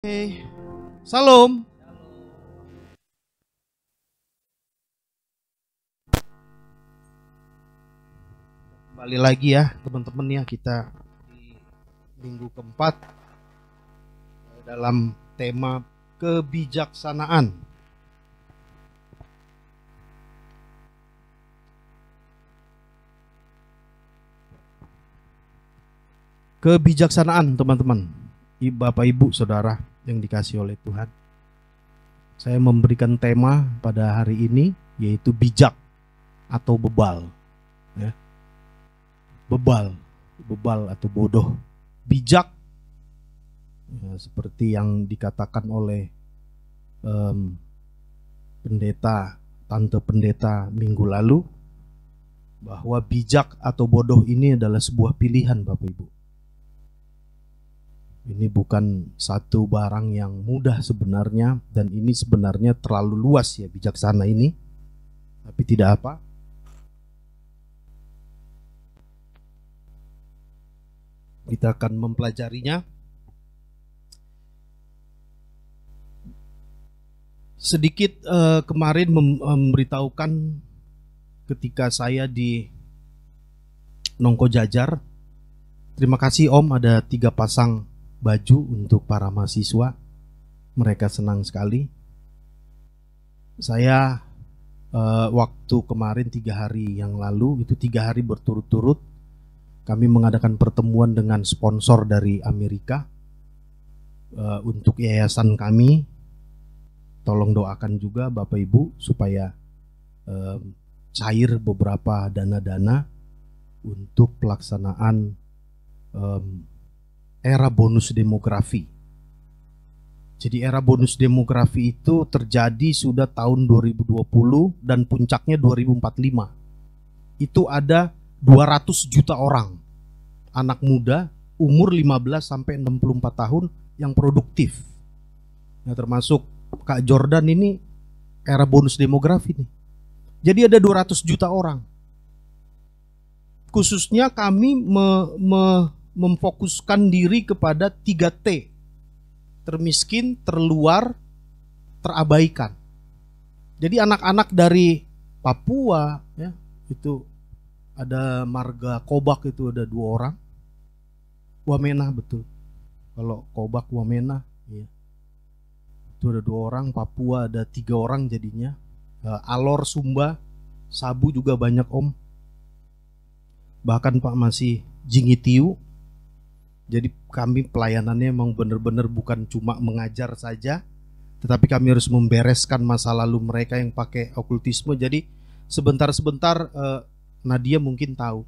Oke, Salam. Kembali lagi ya teman-teman ya, kita di minggu keempat dalam tema kebijaksanaan. Kebijaksanaan teman-teman, Bapak Ibu Saudara yang dikasih oleh Tuhan. Saya memberikan tema pada hari ini yaitu bijak atau bebal. Ya. Bebal atau bodoh. Bijak ya, seperti yang dikatakan oleh tante pendeta minggu lalu, bahwa bijak atau bodoh ini adalah sebuah pilihan Bapak Ibu. Ini bukan satu barang yang mudah sebenarnya, dan ini sebenarnya terlalu luas ya bijaksana ini. Tapi tidak apa. Kita akan mempelajarinya. Sedikit kemarin memberitahukan ketika saya di Nongko Jajar. Terima kasih Om, ada 3 pasang baju untuk para mahasiswa. Mereka senang sekali. Saya waktu kemarin 3 hari yang lalu, itu 3 hari berturut-turut, kami mengadakan pertemuan dengan sponsor dari Amerika untuk yayasan kami. Tolong doakan juga Bapak Ibu supaya cair beberapa dana-dana untuk pelaksanaan era bonus demografi. Jadi era bonus demografi itu terjadi sudah tahun 2020 dan puncaknya 2045. Itu ada 200 juta orang anak muda umur 15 sampai 64 tahun yang produktif. Nah, termasuk Kak Jordan ini era bonus demografi nih. Jadi ada 200 juta orang. Khususnya kami memfokuskan diri kepada 3T. Termiskin, terluar, terabaikan. Jadi anak-anak dari Papua ya, itu ada marga Kobak, itu ada 2 orang. Wamena, betul. Kalau Kobak Wamena ya. Itu ada 2 orang. Papua ada 3 orang jadinya. Alor, Sumba, Sabu juga banyak Om. Bahkan Pak masih Jingitiu. Jadi kami pelayanannya memang benar-benar bukan cuma mengajar saja, tetapi kami harus membereskan masa lalu mereka yang pakai okultisme. Jadi sebentar-sebentar Nadia mungkin tahu,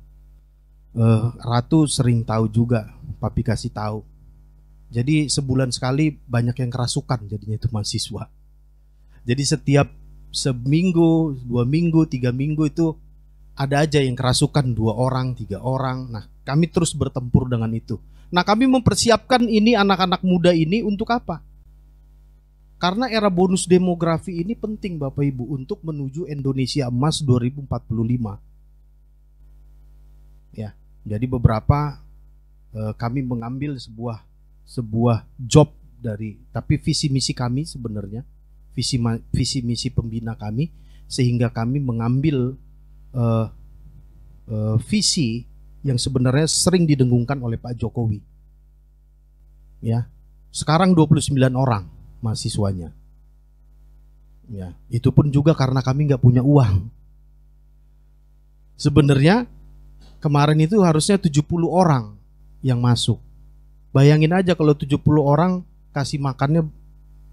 Ratu sering tahu juga, Papi kasih tahu. Jadi sebulan sekali banyak yang kerasukan jadinya itu mahasiswa. Jadi setiap seminggu, 2 minggu, 3 minggu itu ada aja yang kerasukan 2 orang, 3 orang. Nah, kami terus bertempur dengan itu. Nah, kami mempersiapkan ini anak-anak muda ini untuk apa? Karena era bonus demografi ini penting Bapak Ibu untuk menuju Indonesia Emas 2045. Ya, jadi beberapa kami mengambil sebuah job dari, tapi visi misi kami sebenarnya, visi misi pembina kami, sehingga kami mengambil visi yang sebenarnya sering didengungkan oleh Pak Jokowi. Ya, sekarang 29 orang mahasiswanya. Ya, itu pun juga karena kami nggak punya uang. Sebenarnya kemarin itu harusnya 70 orang yang masuk. Bayangin aja kalau 70 orang kasih makannya,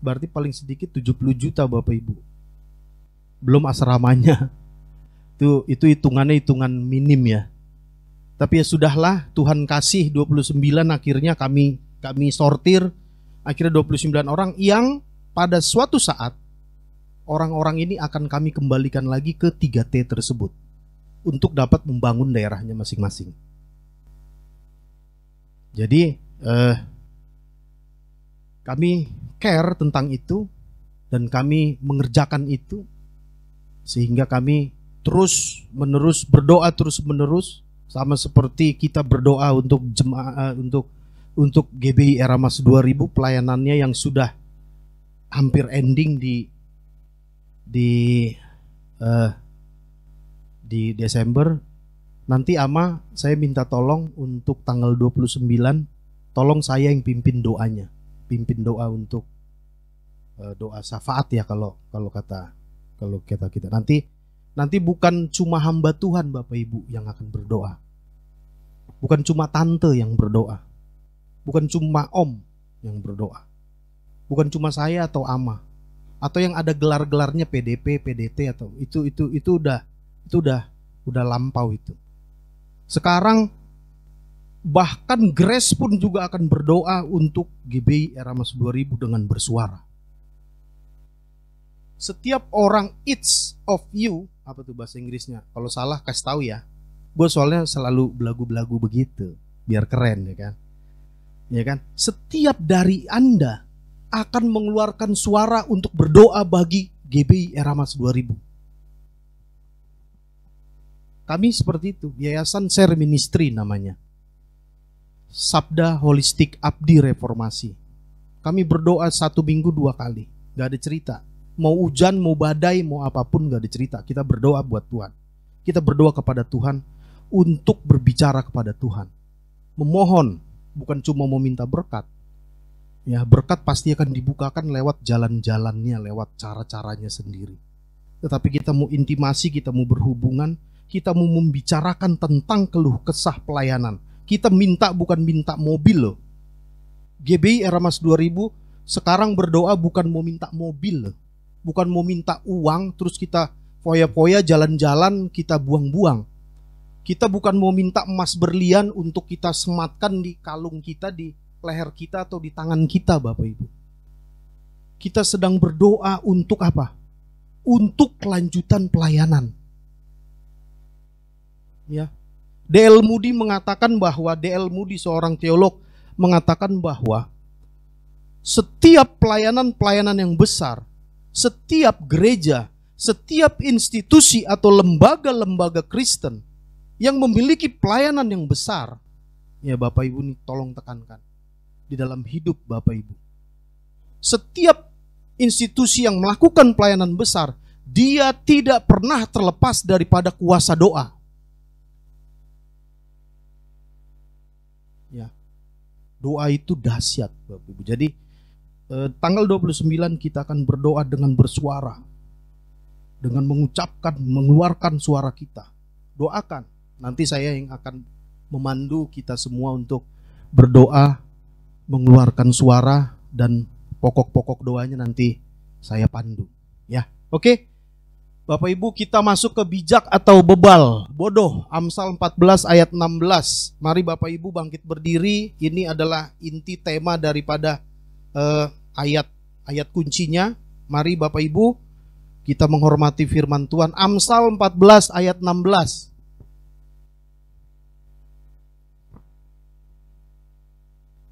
berarti paling sedikit 70 juta Bapak Ibu. Belum asramanya. Itu hitungannya hitungan minim ya. Tapi ya sudahlah, Tuhan kasih 29, akhirnya kami sortir, akhirnya 29 orang yang pada suatu saat orang-orang ini akan kami kembalikan lagi ke 3T tersebut untuk dapat membangun daerahnya masing-masing. Jadi kami care tentang itu dan kami mengerjakan itu, sehingga kami terus menerus berdoa terus menerus, sama seperti kita berdoa untuk jemaah, untuk GBI Era Emas 2000 pelayanannya yang sudah hampir ending di Desember. Nanti Ama saya minta tolong untuk tanggal 29, tolong saya yang pimpin doanya. Pimpin doa untuk doa syafaat ya kalau kita nanti bukan cuma hamba Tuhan Bapak Ibu yang akan berdoa. Bukan cuma tante yang berdoa. Bukan cuma om yang berdoa. Bukan cuma saya atau Ama. Atau yang ada gelar-gelarnya PDP, PDT atau itu udah lampau itu. Sekarang bahkan Grace pun juga akan berdoa untuk GBI Era Emas 2000 dengan bersuara. Setiap orang, each of you, apa tuh bahasa Inggrisnya? Kalau salah kasih tahu ya. Gue soalnya selalu belagu-belagu begitu, biar keren ya kan. Ya kan? Setiap dari Anda akan mengeluarkan suara untuk berdoa bagi GBI Era Emas 2000. Kami seperti itu, Yayasan Share Ministry namanya. Sabda Holistik Abdi Reformasi. Kami berdoa 1 minggu 2 kali, gak ada cerita. Mau hujan, mau badai, mau apapun gak ada cerita. Kita berdoa buat Tuhan. Kita berdoa kepada Tuhan untuk berbicara kepada Tuhan. Memohon, bukan cuma meminta berkat. Ya, berkat pasti akan dibukakan lewat jalan-jalannya, lewat cara-caranya sendiri. Tetapi kita mau intimasi, kita mau berhubungan, kita mau membicarakan tentang keluh kesah pelayanan. Kita minta bukan minta mobil loh. GBI Era Emas 2000 sekarang berdoa bukan mau minta mobil loh. Bukan mau minta uang terus kita foya-foya jalan-jalan kita buang-buang. Kita bukan mau minta emas berlian untuk kita sematkan di kalung kita, di leher kita atau di tangan kita Bapak Ibu. Kita sedang berdoa untuk apa? Untuk kelanjutan pelayanan. Ya. D.L. Moody mengatakan bahwa D.L. Moody seorang teolog mengatakan bahwa setiap pelayanan-pelayanan yang besar, setiap gereja, setiap institusi atau lembaga-lembaga Kristen yang memiliki pelayanan yang besar, ya Bapak Ibu nih tolong tekankan di dalam hidup Bapak Ibu. Setiap institusi yang melakukan pelayanan besar, dia tidak pernah terlepas daripada kuasa doa. Ya. Doa itu dahsyat Bapak Ibu. Jadi tanggal 29 kita akan berdoa dengan bersuara. Dengan mengucapkan, mengeluarkan suara kita. Doakan. Nanti saya yang akan memandu kita semua untuk berdoa, mengeluarkan suara, dan pokok-pokok doanya nanti saya pandu. Ya, oke. Bapak Ibu, kita masuk ke bijak atau bebal, bodoh. Amsal 14 ayat 16. Mari Bapak Ibu bangkit berdiri. Ini adalah inti tema daripada ayat kuncinya. Mari Bapak Ibu kita menghormati firman Tuhan. Amsal 14 ayat 16.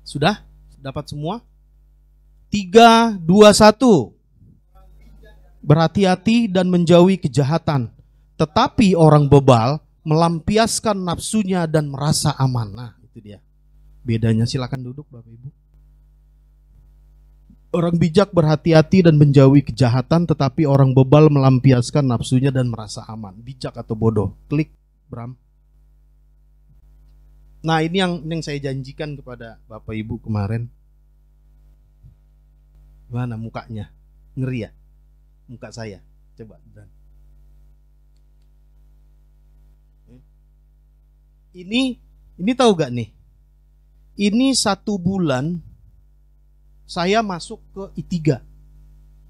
Sudah? Dapat semua? 3, 2, 1. Berhati-hati dan menjauhi kejahatan, tetapi orang bebal melampiaskan nafsunya dan merasa aman. Nah, itu dia bedanya. Silakan duduk Bapak Ibu. Orang bijak berhati-hati dan menjauhi kejahatan, tetapi orang bebal melampiaskan nafsunya dan merasa aman. Bijak atau bodoh? Klik, Bram. Nah, ini yang saya janjikan kepada Bapak Ibu kemarin. Mana mukanya? Ngeri ya? Muka saya. Coba. Ini tahu gak nih? Ini 1 bulan saya masuk ke I3.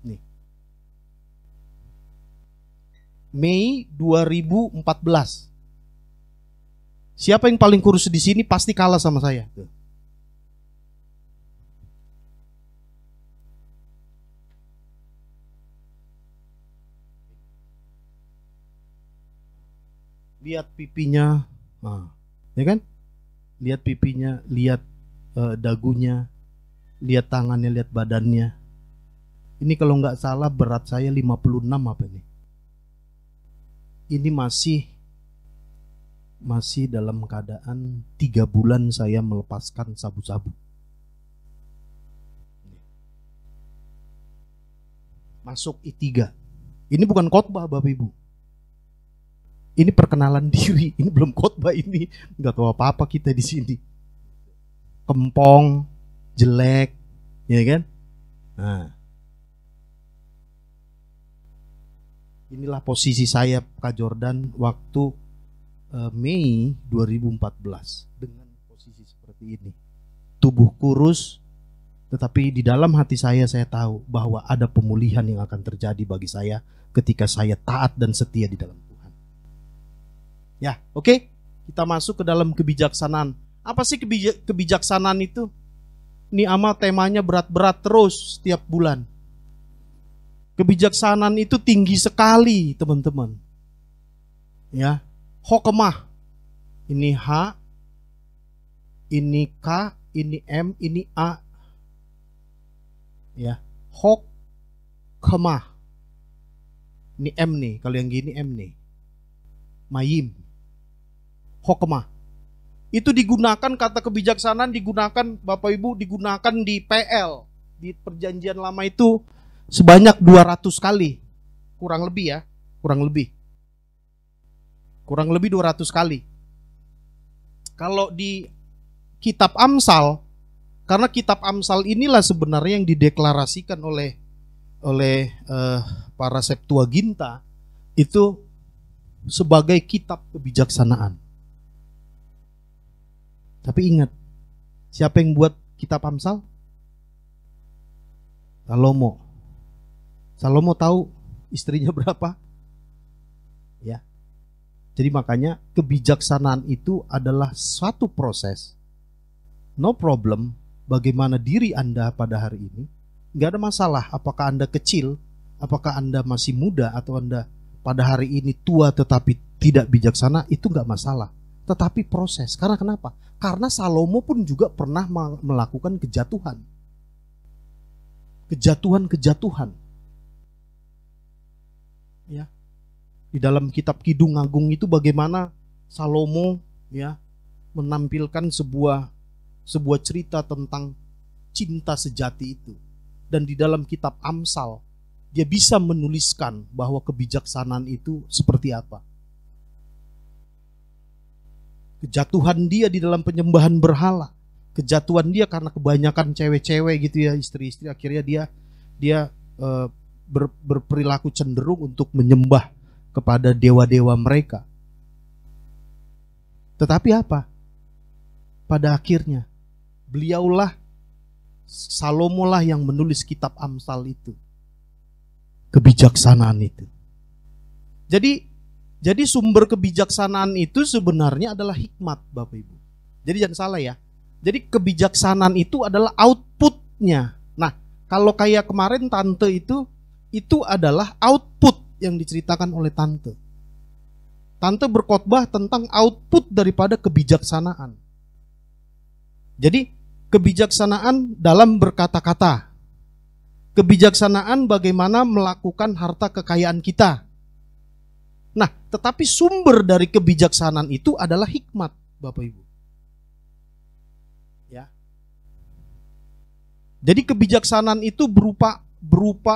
Nih. Mei 2014. Siapa yang paling kurus di sini pasti kalah sama saya. Tuh. Lihat pipinya, nah, ya kan? Lihat pipinya, lihat dagunya, lihat tangannya, lihat badannya. Ini kalau nggak salah berat saya 56 apa ini? Ini masih dalam keadaan 3 bulan saya melepaskan sabu-sabu. masuk I3. Ini bukan khotbah Bapak Ibu. Ini perkenalan diri, ini belum khotbah ini. Nggak tahu apa-apa kita di sini. Kempong, jelek, ya kan? Nah, inilah posisi saya Kak Jordan waktu Mei 2014 dengan posisi seperti ini. Tubuh kurus, tetapi di dalam hati saya tahu bahwa ada pemulihan yang akan terjadi bagi saya ketika saya taat dan setia di dalam Tuhan. Ya, oke. Kita masuk ke dalam kebijaksanaan. Apa sih kebijaksanaan itu? Ini temanya berat-berat terus setiap bulan. Kebijaksanaan itu tinggi sekali, teman-teman. Ya, hokmah. Ini H, ini K, ini M, ini A. Ya, hokmah. Ini M nih, kalau yang gini M nih. Mayim. Hokmah. Itu digunakan, kata kebijaksanaan digunakan, Bapak Ibu, digunakan di PL, di perjanjian lama itu sebanyak 200 kali. Kurang lebih ya, kurang lebih 200 kali. Kalau di kitab Amsal, karena kitab Amsal inilah sebenarnya yang dideklarasikan oleh para Septuaginta itu sebagai kitab kebijaksanaan. Tapi ingat, siapa yang buat kitab Amsal? Salomo. Salomo tahu istrinya berapa? Ya. Jadi makanya kebijaksanaan itu adalah suatu proses. No problem bagaimana diri Anda pada hari ini. Nggak ada masalah apakah Anda kecil, apakah Anda masih muda, atau Anda pada hari ini tua tetapi tidak bijaksana, itu nggak masalah. Tetapi proses. Karena kenapa? Karena Salomo pun juga pernah melakukan kejatuhan. Kejatuhan. Ya. Di dalam kitab Kidung Agung itu bagaimana Salomo ya menampilkan sebuah cerita tentang cinta sejati itu. Dan di dalam kitab Amsal dia bisa menuliskan bahwa kebijaksanaan itu seperti apa. Kejatuhan dia di dalam penyembahan berhala. Kejatuhan dia karena kebanyakan cewek-cewek gitu ya, istri-istri, akhirnya dia berperilaku cenderung untuk menyembah kepada dewa-dewa mereka. Tetapi apa? Pada akhirnya Salomo lah yang menulis kitab Amsal itu. Kebijaksanaan itu. Jadi sumber kebijaksanaan itu sebenarnya adalah hikmat, Bapak Ibu. Jadi jangan salah ya. Jadi kebijaksanaan itu adalah outputnya. Nah, kalau kayak kemarin tante itu adalah output yang diceritakan oleh tante. Tante berkhotbah tentang output daripada kebijaksanaan. Jadi kebijaksanaan dalam berkata-kata. Kebijaksanaan bagaimana melakukan harta kekayaan kita. Nah, tetapi sumber dari kebijaksanaan itu adalah hikmat, Bapak Ibu. Ya. Jadi kebijaksanaan itu berupa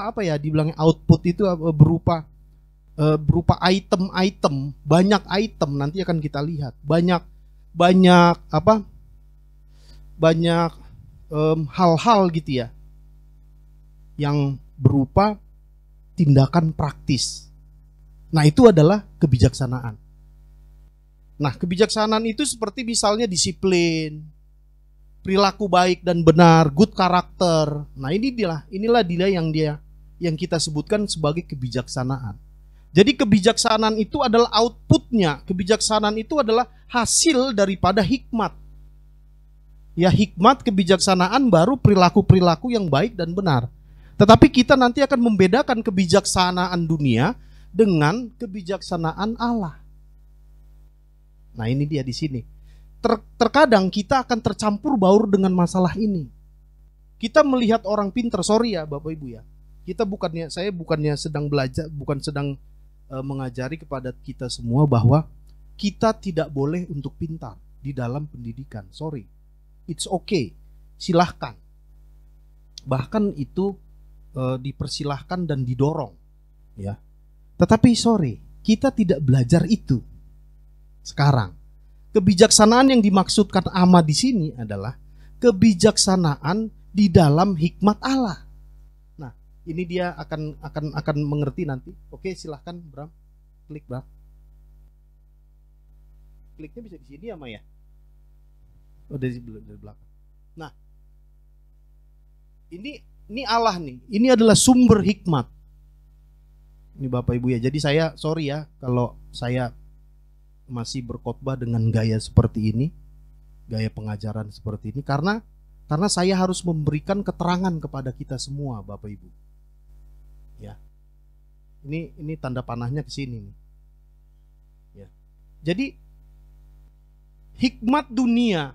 apa ya? Dibilangnya output itu berupa item-item, banyak item, nanti akan kita lihat. Banyak hal-hal gitu ya. Yang berupa tindakan praktis. Nah, itu adalah kebijaksanaan. Nah, kebijaksanaan itu seperti misalnya disiplin, perilaku baik dan benar, good karakter. Nah, inilah dia yang kita sebutkan sebagai kebijaksanaan. Jadi kebijaksanaan itu adalah outputnya. Kebijaksanaan itu adalah hasil daripada hikmat. Ya, hikmat kebijaksanaan baru perilaku-perilaku yang baik dan benar. Tetapi kita nanti akan membedakan kebijaksanaan dunia dengan kebijaksanaan Allah. Nah, ini dia di sini. Terkadang kita akan tercampur baur dengan masalah ini. Kita melihat orang pintar, sorry ya Bapak Ibu ya. Saya bukannya sedang belajar, bukan sedang mengajari kepada kita semua bahwa kita tidak boleh untuk pintar di dalam pendidikan. Sorry. It's okay. Silahkan. Bahkan itu dipersilahkan dan didorong, ya. Tetapi sorry, kita tidak belajar itu sekarang. Kebijaksanaan yang dimaksudkan Ama di sini adalah kebijaksanaan di dalam hikmat Allah. Nah, ini dia akan mengerti nanti. Oke, silahkan Bram, klik Bram. Kliknya bisa di sini ya, Maya? Oh, dari belakang. Nah, ini Allah nih. Ini adalah sumber hikmat. Ini Bapak Ibu ya. Jadi saya sorry ya kalau saya masih berkhotbah dengan gaya seperti ini, gaya pengajaran seperti ini, karena saya harus memberikan keterangan kepada kita semua, Bapak Ibu. Ya. Ini tanda panahnya ke sini nih. Ya. Jadi hikmat dunia,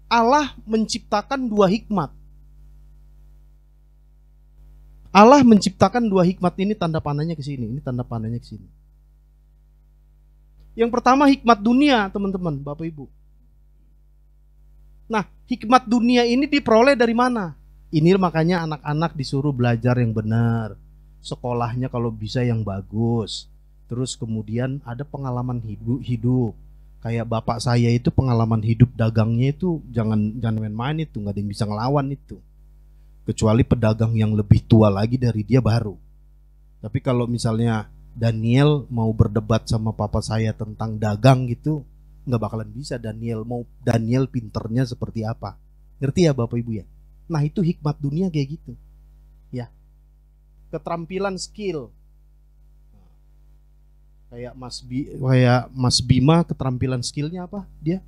Allah menciptakan dua hikmat. Allah menciptakan dua hikmat ini, tanda panahnya ke sini. Ini tanda panahnya ke sini. Yang pertama hikmat dunia, teman-teman, Bapak Ibu. Nah, hikmat dunia ini diperoleh dari mana? Ini makanya anak-anak disuruh belajar yang benar. Sekolahnya kalau bisa yang bagus. Terus kemudian ada pengalaman hidup. Kayak bapak saya itu pengalaman hidup dagangnya itu jangan main-main itu, nggak ada yang bisa ngelawan itu. Kecuali pedagang yang lebih tua lagi dari dia baru. Tapi kalau misalnya Daniel mau berdebat sama papa saya tentang dagang gitu, nggak bakalan bisa. Daniel pinternya seperti apa. Ngerti ya Bapak Ibu ya? Nah itu hikmat dunia kayak gitu. Ya. Keterampilan skill. Kayak Mas Bima keterampilan skillnya apa? Dia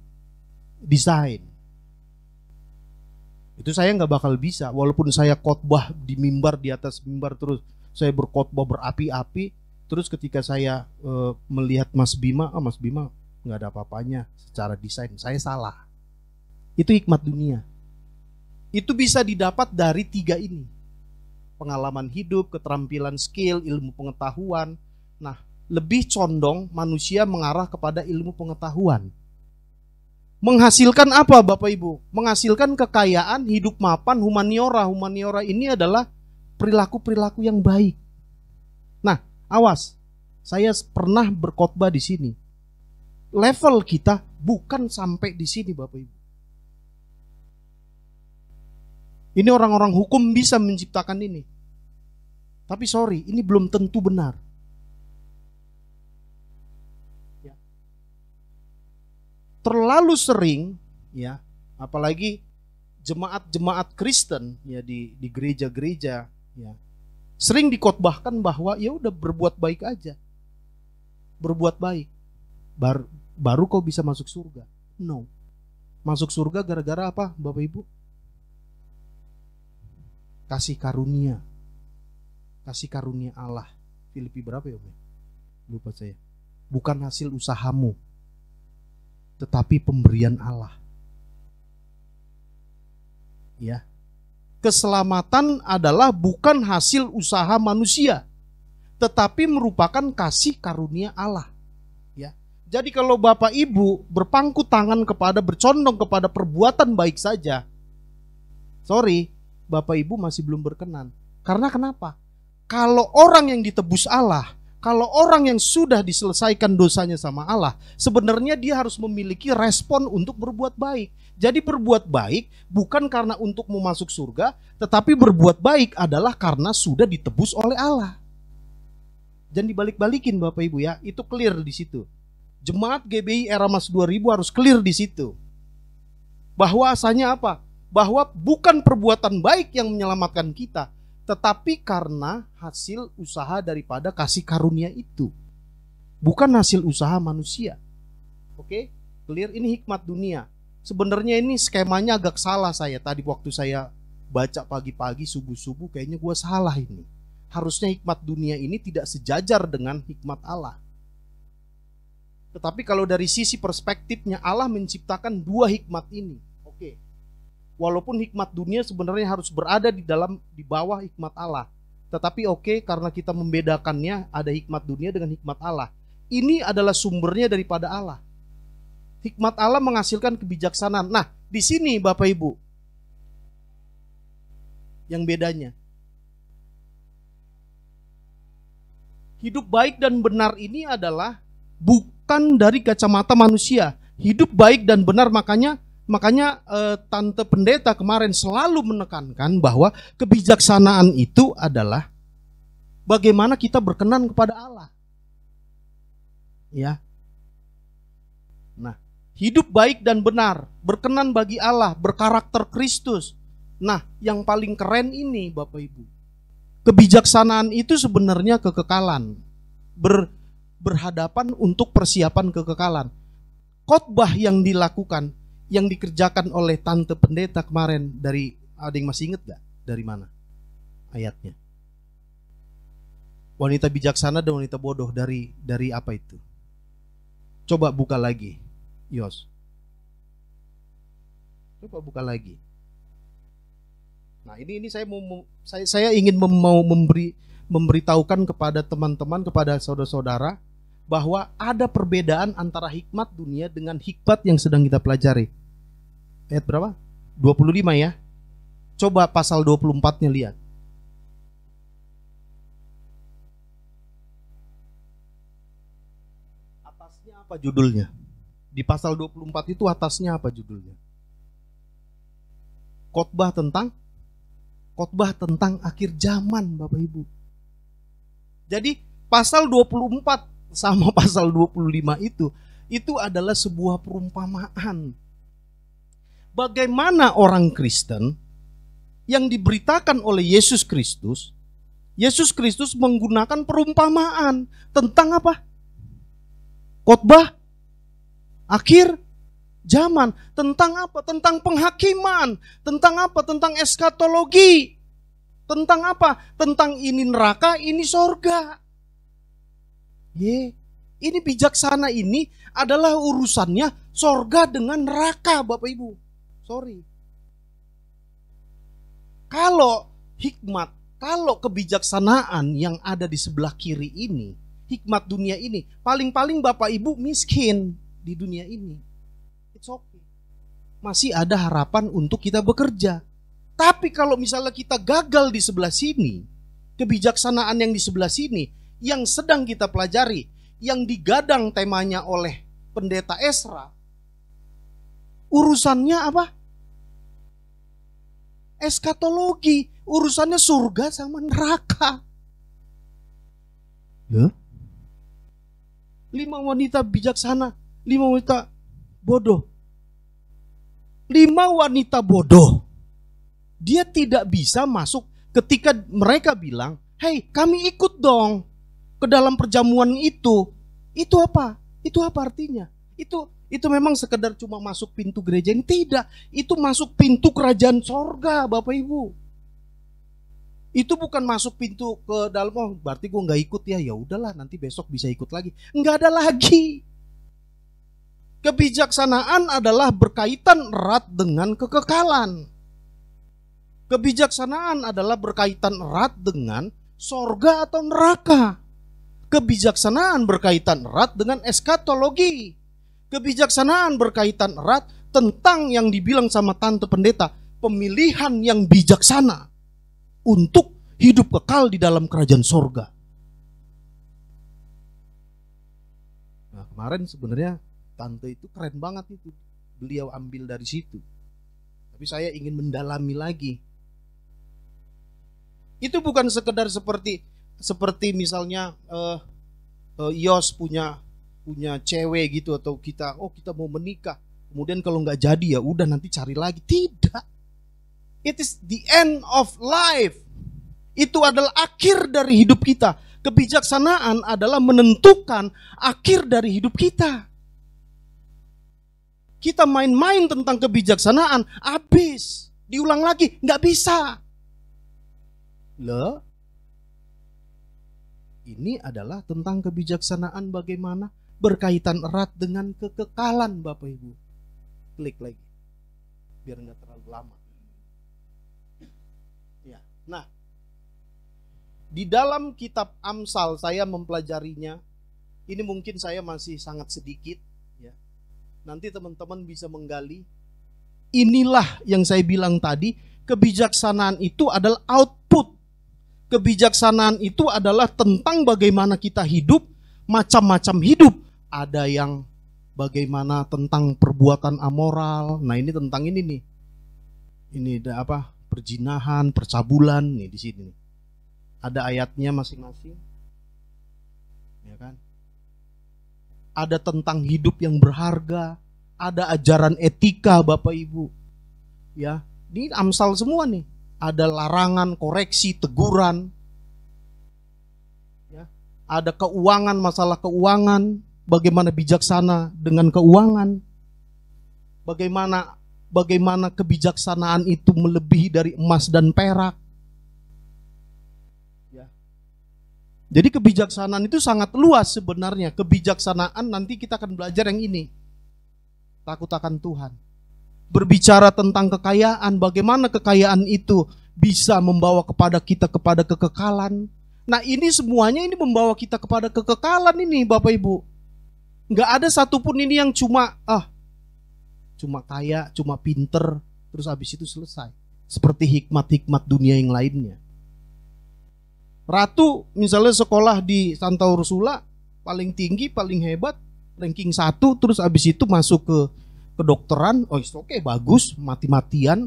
desain. Itu saya nggak bakal bisa, walaupun saya khotbah di mimbar, di atas mimbar terus saya berkhotbah berapi-api, terus ketika saya melihat Mas Bima nggak ada apa-apanya secara desain, saya salah. Itu hikmat dunia. Itu bisa didapat dari tiga ini: pengalaman hidup, keterampilan skill, ilmu pengetahuan. Nah, lebih condong manusia mengarah kepada ilmu pengetahuan. Menghasilkan apa Bapak Ibu? Menghasilkan kekayaan, hidup mapan, humaniora. Humaniora ini adalah perilaku-perilaku yang baik. Nah, awas. Saya pernah berkhotbah di sini. Level kita bukan sampai di sini Bapak Ibu. Ini orang-orang hukum bisa menciptakan ini. Tapi sorry, ini belum tentu benar. Terlalu sering ya, apalagi jemaat-jemaat Kristen ya di gereja-gereja ya, sering dikhotbahkan bahwa ya udah berbuat baik aja. Berbuat baik baru kau bisa masuk surga. No. Masuk surga gara-gara apa Bapak Ibu? Kasih karunia. Kasih karunia Allah. Filipi berapa ya? Lupa saya. Bukan hasil usahamu, tetapi pemberian Allah. Ya. Keselamatan adalah bukan hasil usaha manusia, tetapi merupakan kasih karunia Allah. Ya. Jadi kalau Bapak Ibu berpangku tangan bercondong kepada perbuatan baik saja, sorry, Bapak Ibu masih belum berkenan. Karena kenapa? Kalau orang yang ditebus Allah, kalau orang yang sudah diselesaikan dosanya sama Allah, sebenarnya dia harus memiliki respon untuk berbuat baik. Jadi berbuat baik bukan karena untuk mau masuk surga, tetapi berbuat baik adalah karena sudah ditebus oleh Allah. Jangan dibalik-balikin Bapak Ibu ya, itu clear di situ. Jemaat GBI Era Mas 2000 harus clear di situ. Bahwasanya apa? Bahwa bukan perbuatan baik yang menyelamatkan kita, tetapi karena hasil usaha daripada kasih karunia itu, bukan hasil usaha manusia. Oke, clear? Ini hikmat dunia. Sebenarnya ini skemanya agak salah saya. Tadi waktu saya baca pagi-pagi subuh-subuh, kayaknya gue salah ini. Harusnya hikmat dunia ini tidak sejajar dengan hikmat Allah. Tetapi kalau dari sisi perspektifnya, Allah menciptakan dua hikmat ini. Oke. Walaupun hikmat dunia sebenarnya harus berada di bawah hikmat Allah. Tetapi oke, karena kita membedakannya, ada hikmat dunia dengan hikmat Allah. Ini adalah sumbernya daripada Allah. Hikmat Allah menghasilkan kebijaksanaan. Nah, di sini Bapak Ibu yang bedanya. Hidup baik dan benar ini adalah bukan dari kacamata manusia. Hidup baik dan benar, makanya Tante Pendeta kemarin selalu menekankan bahwa kebijaksanaan itu adalah bagaimana kita berkenan kepada Allah. Ya. Nah, hidup baik dan benar, berkenan bagi Allah, berkarakter Kristus. Nah, yang paling keren ini Bapak Ibu. Kebijaksanaan itu sebenarnya kekekalan. Berhadapan untuk persiapan kekekalan. Khotbah yang dilakukan, yang dikerjakan oleh Tante Pendeta kemarin, dari, ada yang masih ingat gak? Dari mana ayatnya? Wanita bijaksana dan wanita bodoh, dari apa itu? Coba buka lagi, Yos. Coba buka lagi. Nah, ini saya ingin memberitahukan kepada teman-teman, kepada saudara-saudara, bahwa ada perbedaan antara hikmat dunia dengan hikmat yang sedang kita pelajari. Ayat berapa? 25 ya. Coba pasal 24-nya lihat. Atasnya apa judulnya? Di pasal 24 itu atasnya apa judulnya? Khotbah tentang akhir zaman, Bapak Ibu. Jadi pasal 24 sama pasal 25 itu adalah sebuah perumpamaan. Bagaimana orang Kristen yang diberitakan oleh Yesus Kristus menggunakan perumpamaan tentang apa? Khotbah akhir zaman. Tentang apa? Tentang penghakiman. Tentang apa? Tentang eskatologi. Tentang apa? Tentang ini neraka, ini sorga. Ini bijaksana ini adalah urusannya sorga dengan neraka, Bapak Ibu. Sorry. Kalau hikmat, kalau kebijaksanaan yang ada di sebelah kiri ini, hikmat dunia ini, paling-paling Bapak Ibu miskin di dunia ini. It's okay. Masih ada harapan untuk kita bekerja. Tapi kalau misalnya kita gagal di sebelah sini, kebijaksanaan yang di sebelah sini, yang sedang kita pelajari, yang digadang temanya oleh Pendeta Esra, urusannya apa? Eskatologi, urusannya surga sama neraka. Ya? 5 wanita bijaksana, 5 wanita bodoh. 5 wanita bodoh, dia tidak bisa masuk ketika mereka bilang, "Hei, kami ikut dong ke dalam perjamuan itu." Itu apa? Itu apa artinya? Itu memang sekedar cuma masuk pintu gereja ini? Tidak, itu masuk pintu kerajaan sorga, Bapak Ibu. Itu bukan masuk pintu ke dalam, oh berarti gue nggak ikut ya, ya udahlah nanti besok bisa ikut lagi. Nggak ada lagi. Kebijaksanaan adalah berkaitan erat dengan kekekalan. Kebijaksanaan adalah berkaitan erat dengan sorga atau neraka. Kebijaksanaan berkaitan erat dengan eskatologi. Kebijaksanaan berkaitan erat tentang yang dibilang sama Tante Pendeta, pemilihan yang bijaksana untuk hidup kekal di dalam kerajaan sorga. Nah, kemarin sebenarnya Tante itu keren banget itu. Beliau ambil dari situ. Tapi saya ingin mendalami lagi. Itu bukan sekedar seperti misalnya Yos punya cewek gitu, atau kita mau menikah, kemudian kalau nggak jadi ya udah nanti cari lagi. Tidak. It is the end of life. Itu adalah akhir dari hidup kita. Kebijaksanaan adalah menentukan akhir dari hidup kita. Kita main-main tentang kebijaksanaan, habis. Diulang lagi, nggak bisa. Loh, ini adalah tentang kebijaksanaan bagaimana berkaitan erat dengan kekekalan, Bapak Ibu. Klik lagi, biar nggak terlalu lama. Ya, nah, di dalam kitab Amsal saya mempelajarinya. Ini mungkin saya masih sangat sedikit. Ya, nanti teman-teman bisa menggali. Inilah yang saya bilang tadi, kebijaksanaan itu adalah output. Kebijaksanaan itu adalah tentang bagaimana kita hidup, macam-macam hidup. Ada yang bagaimana tentang perbuatan amoral. Nah, ini tentang ini nih. Ini ada apa? Perzinahan, percabulan nih di sini. Ada ayatnya masing-masing. Ya kan? Ada tentang hidup yang berharga, ada ajaran etika Bapak Ibu. Ya, ini Amsal semua nih. Ada larangan, koreksi, teguran. Ya, ada keuangan, masalah keuangan, bagaimana bijaksana dengan keuangan. Bagaimana kebijaksanaan itu melebihi dari emas dan perak. Jadi kebijaksanaan itu sangat luas sebenarnya. Kebijaksanaan nanti kita akan belajar yang ini. Takut akan Tuhan. Berbicara tentang kekayaan, bagaimana kekayaan itu bisa membawa kepada kita kepada kekekalan. Nah, ini semuanya ini membawa kita kepada kekekalan ini Bapak Ibu. Nggak ada satupun ini yang cuma kaya, cuma pinter, terus habis itu selesai. Seperti hikmat-hikmat dunia yang lainnya. Ratu misalnya sekolah di Santa Ursula, paling tinggi, paling hebat, ranking 1, terus abis itu masuk ke kedokteran. Oh oke, bagus, mati-matian.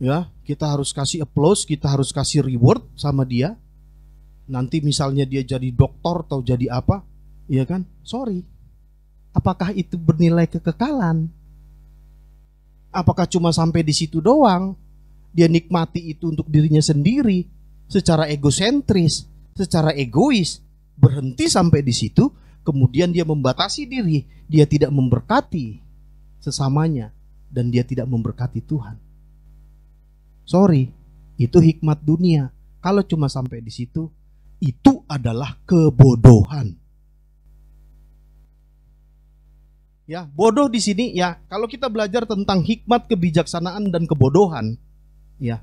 Ya, kita harus kasih applause, kita harus kasih reward sama dia. Nanti misalnya dia jadi doktor atau jadi apa, ya kan? Sorry. Apakah itu bernilai kekekalan? Apakah cuma sampai di situ doang? Dia nikmati itu untuk dirinya sendiri, secara egosentris, secara egois, berhenti sampai di situ, kemudian dia membatasi diri, dia tidak memberkati sesamanya, dan dia tidak memberkati Tuhan. Sorry, itu hikmat dunia. Kalau cuma sampai di situ, itu adalah kebodohan. Ya, bodoh di sini ya, kalau kita belajar tentang hikmat, kebijaksanaan, dan kebodohan, ya,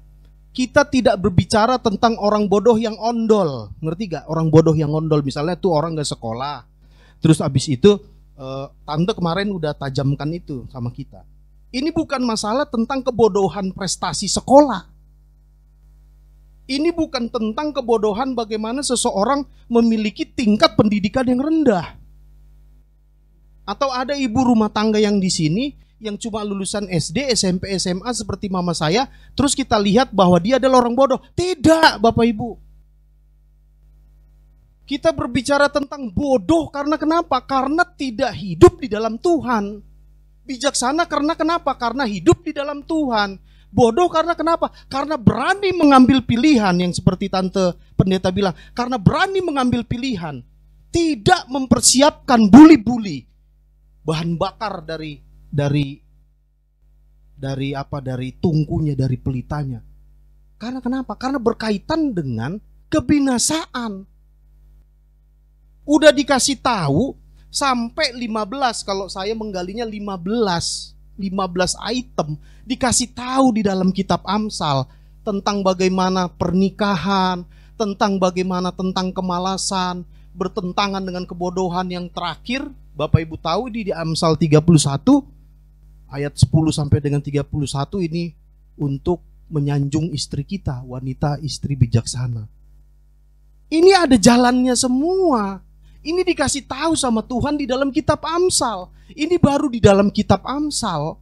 kita tidak berbicara tentang orang bodoh yang ondol. Ngerti gak? Orang bodoh yang ondol. Misalnya tuh orang gak sekolah, terus abis itu tante kemarin udah tajamkan itu sama kita. Ini bukan masalah tentang kebodohan prestasi sekolah. Ini bukan tentang kebodohan bagaimana seseorang memiliki tingkat pendidikan yang rendah. Atau ada ibu rumah tangga yang di sini yang cuma lulusan SD, SMP, SMA seperti mama saya, terus kita lihat bahwa dia adalah orang bodoh. Tidak, Bapak Ibu. Kita berbicara tentang bodoh karena kenapa? Karena tidak hidup di dalam Tuhan. Bijaksana karena kenapa? Karena hidup di dalam Tuhan. Bodoh karena kenapa? Karena berani mengambil pilihan yang seperti Tante Pendeta bilang. Karena berani mengambil pilihan. Tidak mempersiapkan buli-buli. Bahan bakar dari tungkunya, dari pelitanya. Karena kenapa? Karena berkaitan dengan kebinasaan. Udah dikasih tahu sampai 15, kalau saya menggalinya 15 item dikasih tahu di dalam kitab Amsal tentang bagaimana pernikahan, tentang bagaimana tentang kemalasan, bertentangan dengan kebodohan yang terakhir. Bapak Ibu tahu di Amsal 31 ayat 10 sampai dengan 31 ini untuk menyanjung istri kita, wanita istri bijaksana. Ini ada jalannya semua. Ini dikasih tahu sama Tuhan di dalam kitab Amsal. Ini baru di dalam kitab Amsal.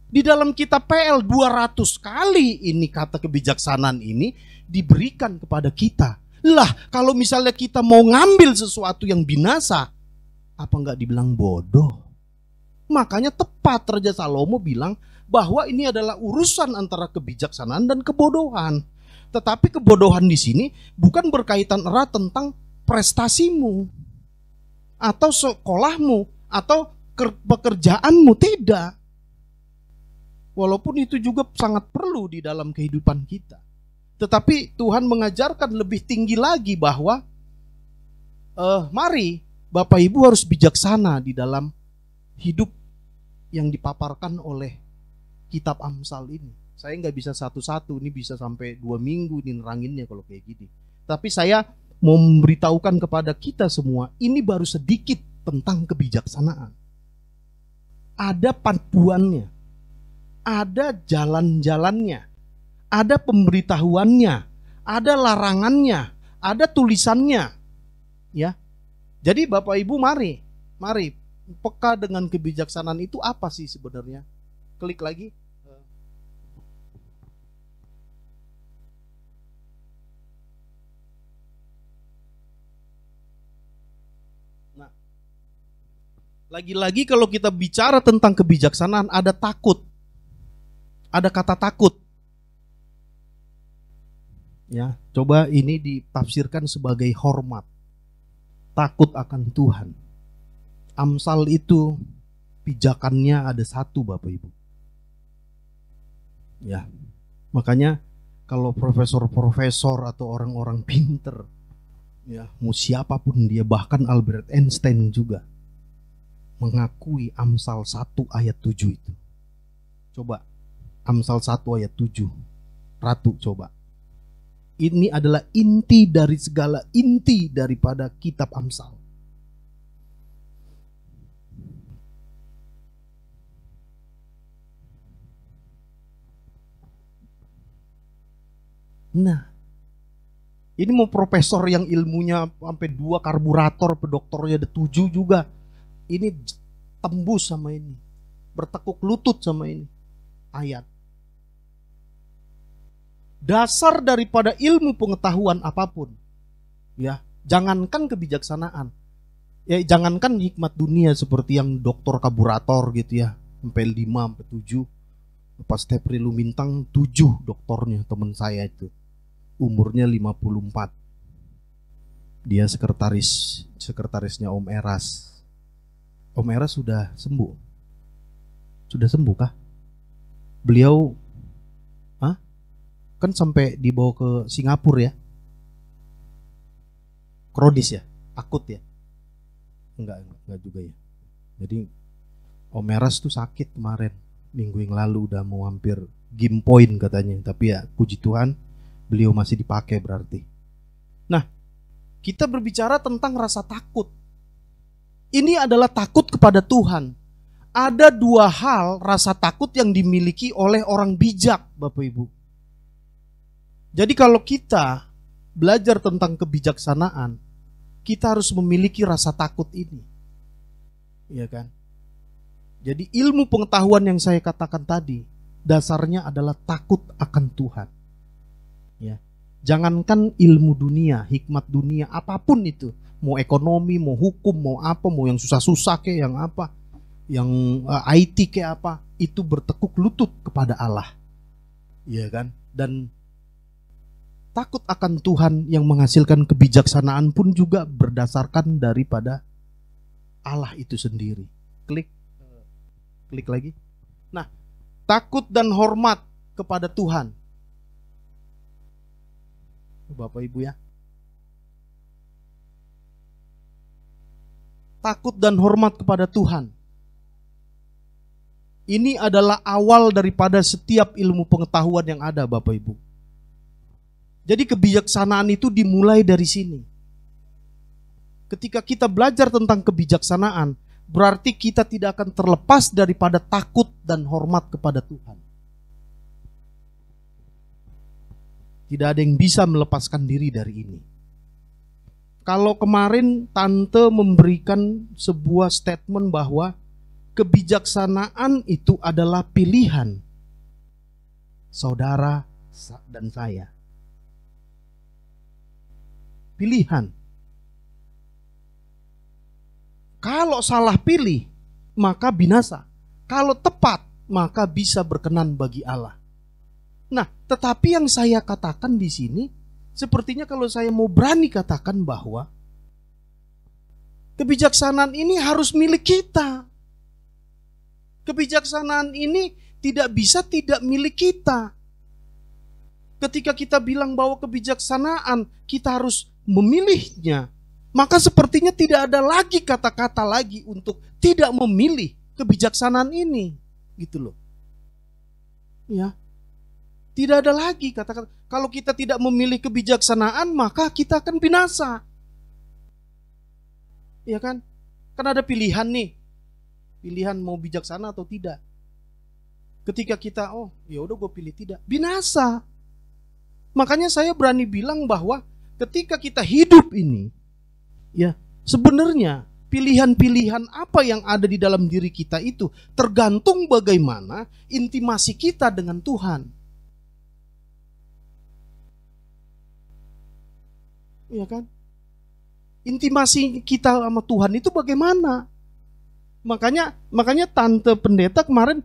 Di dalam kitab PL 200 kali ini kata kebijaksanaan ini diberikan kepada kita. Lah, kalau misalnya kita mau ngambil sesuatu yang binasa, apa enggak dibilang bodoh? Makanya tepat Raja Salomo bilang bahwa ini adalah urusan antara kebijaksanaan dan kebodohan. Tetapi kebodohan di sini bukan berkaitan erat tentang prestasimu atau sekolahmu atau pekerjaanmu, tidak. Walaupun itu juga sangat perlu di dalam kehidupan kita. Tetapi Tuhan mengajarkan lebih tinggi lagi bahwa mari Bapak Ibu harus bijaksana di dalam hidup yang dipaparkan oleh kitab Amsal ini. Saya nggak bisa satu-satu, ini bisa sampai 2 minggu ini neranginnya kalau kayak gini. Tapi saya mau memberitahukan kepada kita semua, ini baru sedikit tentang kebijaksanaan. Ada panduannya, ada jalan-jalannya, ada pemberitahuannya, ada larangannya, ada tulisannya, ya. Jadi Bapak Ibu mari peka dengan kebijaksanaan itu apa sih sebenarnya? Klik lagi. Nah, lagi-lagi kalau kita bicara tentang kebijaksanaan ada takut. Ada kata takut. Ya, coba ini ditafsirkan sebagai hormat. Takut akan Tuhan. Amsal itu pijakannya ada satu, Bapak Ibu. Ya, makanya kalau profesor-profesor atau orang-orang pinter, ya, mau siapapun dia, bahkan Albert Einstein juga mengakui Amsal 1 ayat 7 itu. Coba Amsal 1 ayat 7. Ratu coba. Ini adalah inti dari segala inti daripada kitab Amsal. Nah, ini mau profesor yang ilmunya sampai 2 karburator, doktornya ada 7 juga. Ini tembus sama ini. Bertekuk lutut sama ini ayat. Dasar daripada ilmu pengetahuan apapun, ya, jangankan kebijaksanaan, ya, jangankan hikmat dunia seperti yang doktor karburator gitu ya, sampai 5 sampai 7. Pas Tepri Lumintang 7 doktornya teman saya itu. Umurnya 54. Dia sekretarisnya Om Eras. Om Eras sudah sembuh. Sudah sembuh kah? Beliau kan sampai dibawa ke Singapura ya. Krodis ya, akut ya. Enggak juga ya. Jadi Om Eras tuh sakit kemarin, minggu yang lalu, udah mau hampir game point katanya. Tapi ya puji Tuhan beliau masih dipakai berarti. Nah, kita berbicara tentang rasa takut. Ini adalah takut kepada Tuhan. Ada 2 hal rasa takut yang dimiliki oleh orang bijak, Bapak Ibu. Jadi kalau kita belajar tentang kebijaksanaan, kita harus memiliki rasa takut ini. Iya kan? Jadi ilmu pengetahuan yang saya katakan tadi, dasarnya adalah takut akan Tuhan. Ya. Jangankan ilmu dunia, hikmat dunia, apapun itu, mau ekonomi, mau hukum, mau apa, mau yang susah-susah kayak yang apa, yang IT kayak apa, itu bertekuk lutut kepada Allah. Iya kan? Dan takut akan Tuhan yang menghasilkan kebijaksanaan pun juga berdasarkan daripada Allah itu sendiri. Klik lagi. Nah, takut dan hormat kepada Tuhan. Bapak Ibu ya. Takut dan hormat kepada Tuhan. Ini adalah awal daripada setiap ilmu pengetahuan yang ada, Bapak Ibu. Jadi kebijaksanaan itu dimulai dari sini. Ketika kita belajar tentang kebijaksanaan, berarti kita tidak akan terlepas daripada takut dan hormat kepada Tuhan. Tidak ada yang bisa melepaskan diri dari ini. Kalau kemarin Tante memberikan sebuah statement bahwa kebijaksanaan itu adalah pilihan saudara dan saya. Pilihan. Kalau salah pilih, maka binasa. Kalau tepat, maka bisa berkenan bagi Allah. Nah, tetapi yang saya katakan di sini, sepertinya kalau saya mau berani katakan bahwa kebijaksanaan ini harus milik kita. Kebijaksanaan ini tidak bisa tidak milik kita. Ketika kita bilang bahwa kebijaksanaan kita harus memilihnya, maka sepertinya tidak ada lagi kata-kata lagi untuk tidak memilih kebijaksanaan ini, gitu loh. Ya. Tidak ada lagi kata-kata. Kalau kita tidak memilih kebijaksanaan, maka kita akan binasa. Ya kan? Kan ada pilihan nih. Pilihan mau bijaksana atau tidak. Ketika kita, oh ya udah gue pilih tidak, binasa. Makanya saya berani bilang bahwa ketika kita hidup ini, ya, sebenarnya pilihan-pilihan apa yang ada di dalam diri kita itu tergantung bagaimana intimasi kita dengan Tuhan. Iya kan? Intimasi kita sama Tuhan itu bagaimana? Makanya tante pendeta kemarin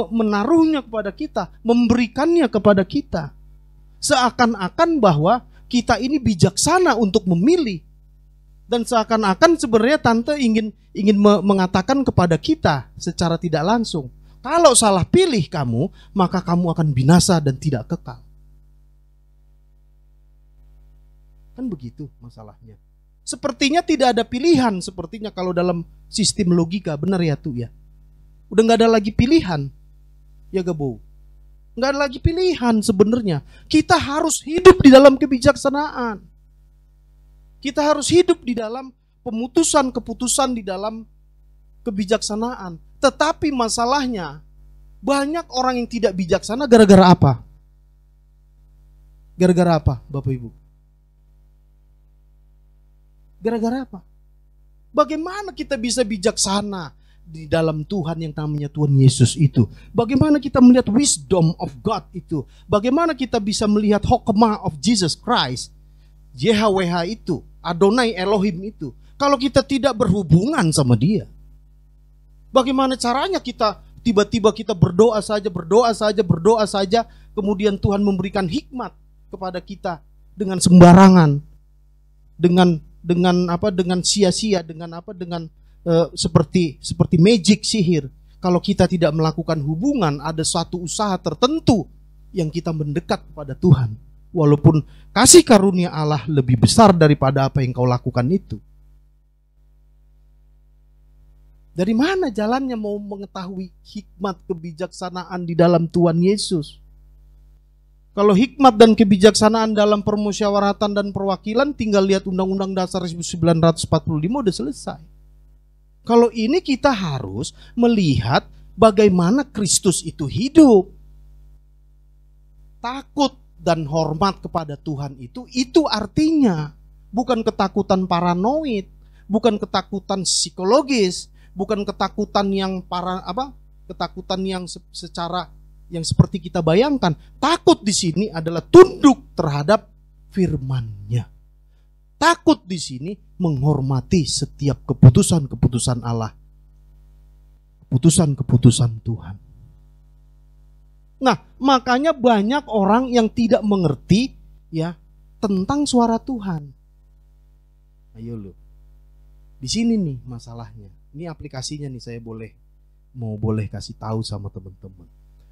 menaruhnya kepada kita, memberikannya kepada kita. Seakan-akan bahwa kita ini bijaksana untuk memilih. Dan seakan-akan sebenarnya tante ingin mengatakan kepada kita secara tidak langsung, kalau salah pilih kamu, maka kamu akan binasa dan tidak kekal. Kan begitu masalahnya. Sepertinya tidak ada pilihan, sepertinya kalau dalam sistem logika, benar ya tuh ya. Udah gak ada lagi pilihan. Ya Gabo. Gak ada lagi pilihan sebenarnya. Kita harus hidup di dalam kebijaksanaan. Kita harus hidup di dalam keputusan di dalam kebijaksanaan. Tetapi masalahnya, banyak orang yang tidak bijaksana gara-gara apa? Gara-gara apa, Bapak Ibu? Gara-gara apa? Bagaimana kita bisa bijaksana di dalam Tuhan yang namanya Tuhan Yesus itu? Bagaimana kita melihat wisdom of God itu? Bagaimana kita bisa melihat hokmah of Jesus Christ? YHWH itu, Adonai Elohim itu. Kalau kita tidak berhubungan sama dia, bagaimana caranya kita tiba-tiba kita berdoa saja, kemudian Tuhan memberikan hikmat kepada kita dengan sembarangan, dengan sia-sia, dengan seperti magic, sihir. Kalau kita tidak melakukan hubungan, ada suatu usaha tertentu yang kita mendekat kepada Tuhan, walaupun kasih karunia Allah lebih besar daripada apa yang kau lakukan itu. Dari mana jalannya mau mengetahui hikmat kebijaksanaan di dalam Tuhan Yesus? Kalau hikmat dan kebijaksanaan dalam permusyawaratan dan perwakilan, tinggal lihat Undang-Undang Dasar 1945 udah selesai. Kalau ini kita harus melihat bagaimana Kristus itu hidup. Takut dan hormat kepada Tuhan itu artinya bukan ketakutan paranoid, bukan ketakutan psikologis, bukan ketakutan yang ketakutan yang secara yang seperti kita bayangkan. Takut di sini adalah tunduk terhadap firman-Nya. Takut di sini menghormati setiap keputusan-keputusan Allah, keputusan-keputusan Tuhan. Nah, makanya banyak orang yang tidak mengerti ya tentang suara Tuhan. Ayo lu. Di sini nih masalahnya. Ini aplikasinya nih, saya boleh kasih tahu sama teman-teman.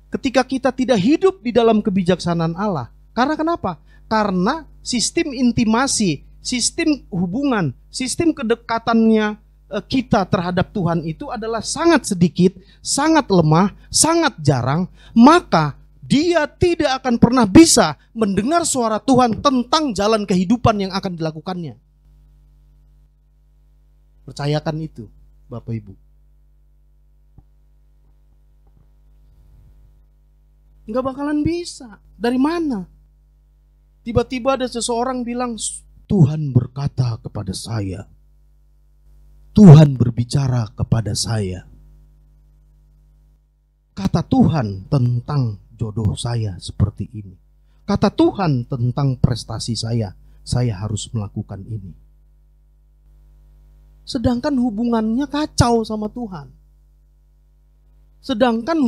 Ketika kita tidak hidup di dalam kebijaksanaan Allah, karena kenapa? Karena sistem intimasi, sistem hubungan, sistem kedekatannya kita terhadap Tuhan itu adalah sangat sedikit, sangat lemah, sangat jarang, maka dia tidak akan pernah bisa mendengar suara Tuhan tentang jalan kehidupan yang akan dilakukannya. Percayakan itu, Bapak Ibu. Nggak bakalan bisa. Dari mana? Tiba-tiba ada seseorang bilang, Tuhan berkata kepada saya. Tuhan berbicara kepada saya. Kata Tuhan tentang jodoh saya seperti ini. Kata Tuhan tentang prestasi saya harus melakukan ini. Sedangkan hubungannya kacau sama Tuhan. Sedangkan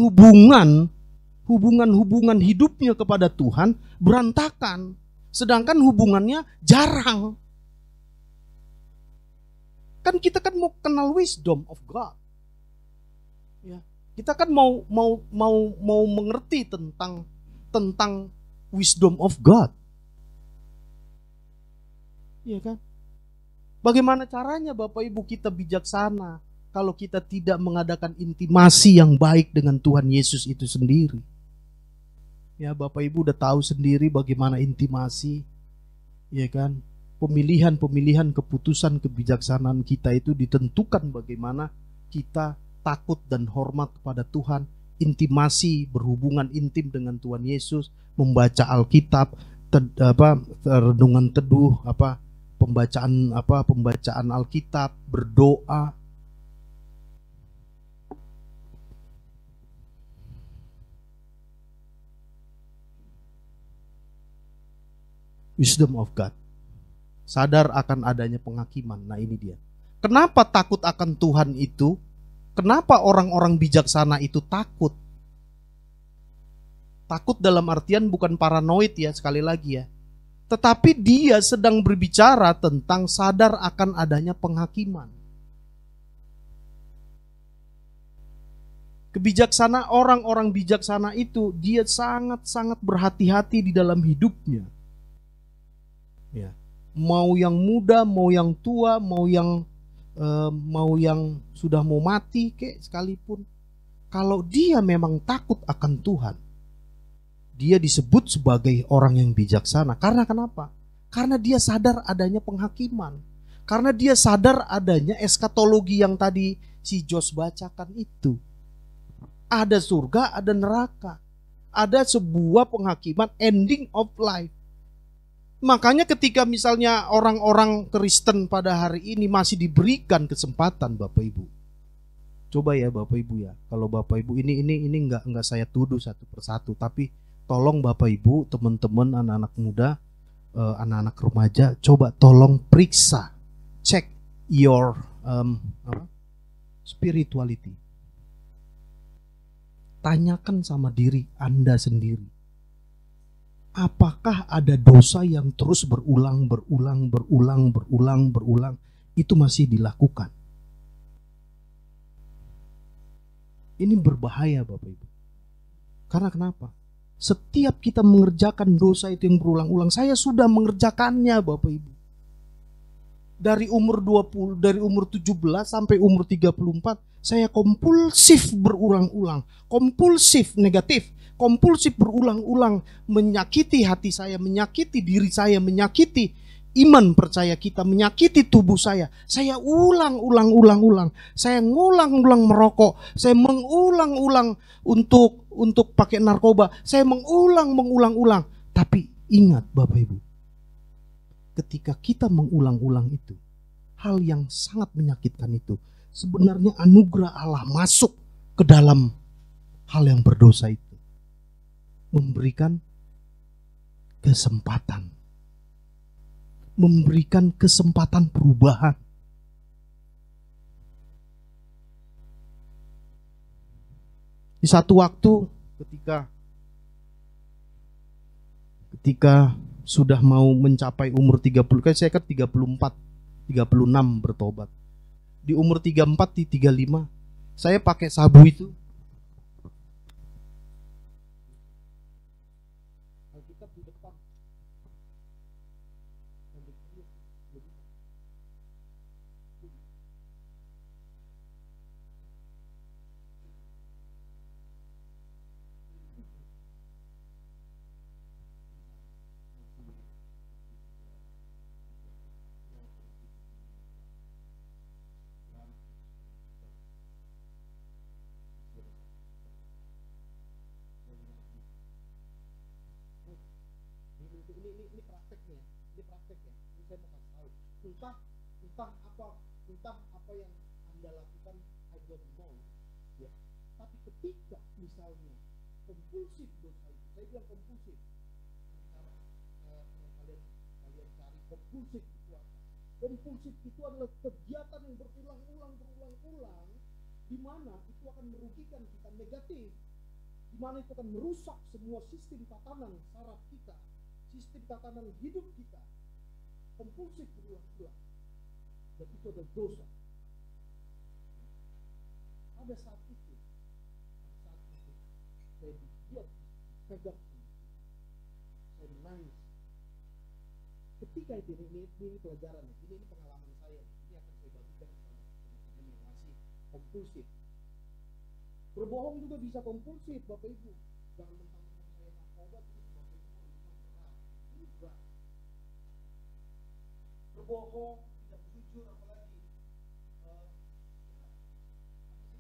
hubungan hidupnya kepada Tuhan berantakan. Sedangkan hubungannya jarang. Kan kita kan mau kenal wisdom of God. Ya, kita kan mau mengerti tentang wisdom of God. Iya kan? Bagaimana caranya Bapak Ibu kita bijaksana kalau kita tidak mengadakan intimasi yang baik dengan Tuhan Yesus itu sendiri? Ya, Bapak Ibu udah tahu sendiri bagaimana intimasi, ya kan? Pemilihan keputusan kebijaksanaan kita itu ditentukan bagaimana kita takut dan hormat kepada Tuhan, intimasi, berhubungan intim dengan Tuhan Yesus, membaca Alkitab, renungan teduh, pembacaan Alkitab, berdoa. Wisdom of God. Sadar akan adanya penghakiman. Nah, ini dia. Kenapa takut akan Tuhan itu? Kenapa orang-orang bijaksana itu takut? Takut dalam artian bukan paranoid ya, sekali lagi ya. Tetapi dia sedang berbicara tentang sadar akan adanya penghakiman. Kebijaksanaan orang-orang bijaksana itu, dia sangat-sangat berhati-hati di dalam hidupnya. Ya. Mau yang muda, mau yang tua, mau yang sudah mau mati kek sekalipun. Kalau dia memang takut akan Tuhan, dia disebut sebagai orang yang bijaksana. Karena kenapa? Karena dia sadar adanya penghakiman. Karena dia sadar adanya eskatologi yang tadi si Jos bacakan itu. Ada surga, ada neraka. Ada sebuah penghakiman, ending of life. Makanya ketika misalnya orang-orang Kristen pada hari ini masih diberikan kesempatan, Bapak Ibu. Coba ya Bapak Ibu ya. Kalau Bapak Ibu ini enggak saya tuduh satu persatu, tapi tolong Bapak Ibu, teman-teman, anak-anak muda, anak-anak remaja, coba tolong periksa, cek your spirituality. Tanyakan sama diri Anda sendiri. Apakah ada dosa yang terus berulang itu masih dilakukan? Ini berbahaya Bapak Ibu. Karena kenapa? Setiap kita mengerjakan dosa itu yang berulang-ulang, saya sudah mengerjakannya Bapak Ibu. Dari umur 17 sampai umur 34, saya kompulsif berulang-ulang, kompulsif negatif, kompulsif berulang-ulang, menyakiti hati saya, menyakiti diri saya, menyakiti iman percaya kita, menyakiti tubuh saya. Saya ulang-ulang. Saya ngulang-ulang merokok, saya mengulang-ulang untuk pakai narkoba, saya mengulang-ulang. Tapi ingat Bapak Ibu, ketika kita mengulang-ulang itu, hal yang sangat menyakitkan itu, sebenarnya anugerah Allah masuk ke dalam hal yang berdosa itu. Memberikan kesempatan. Memberikan kesempatan perubahan. Di satu waktu ketika sudah mau mencapai umur 30, kan saya kan 34, 36 bertobat. Di umur 34, di 35, saya pakai sabu itu. Alkitab di depan. Ini praktek ya. Ini saya mau kasih tahu. Entah apa yang Anda lakukan, I don't know. Ya. Tapi ketika misalnya kompulsif dosa itu, saya bilang kompulsif. Kalian cari kompulsif itu apa? Kompulsif itu adalah kegiatan yang berulang-ulang, di mana itu akan merugikan kita negatif, di mana itu akan merusak semua sistem tatanan saraf kita, sistem tatanan hidup kita. Kompulsif berulang-ulang, dan itu adalah dosa. Pada saat itu saya dibuat pegang, saya menangis. Ketika ini pelajaran, ini pengalaman saya, ini akan saya bagikan sama teman-teman yang masih kompulsif. Berbohong juga bisa kompulsif, Bapak Ibu. Jangan mentang-mentang saya narkoba, Bapak Ibu berat. Ini berat. Berbohong, tidak jujur, apalagi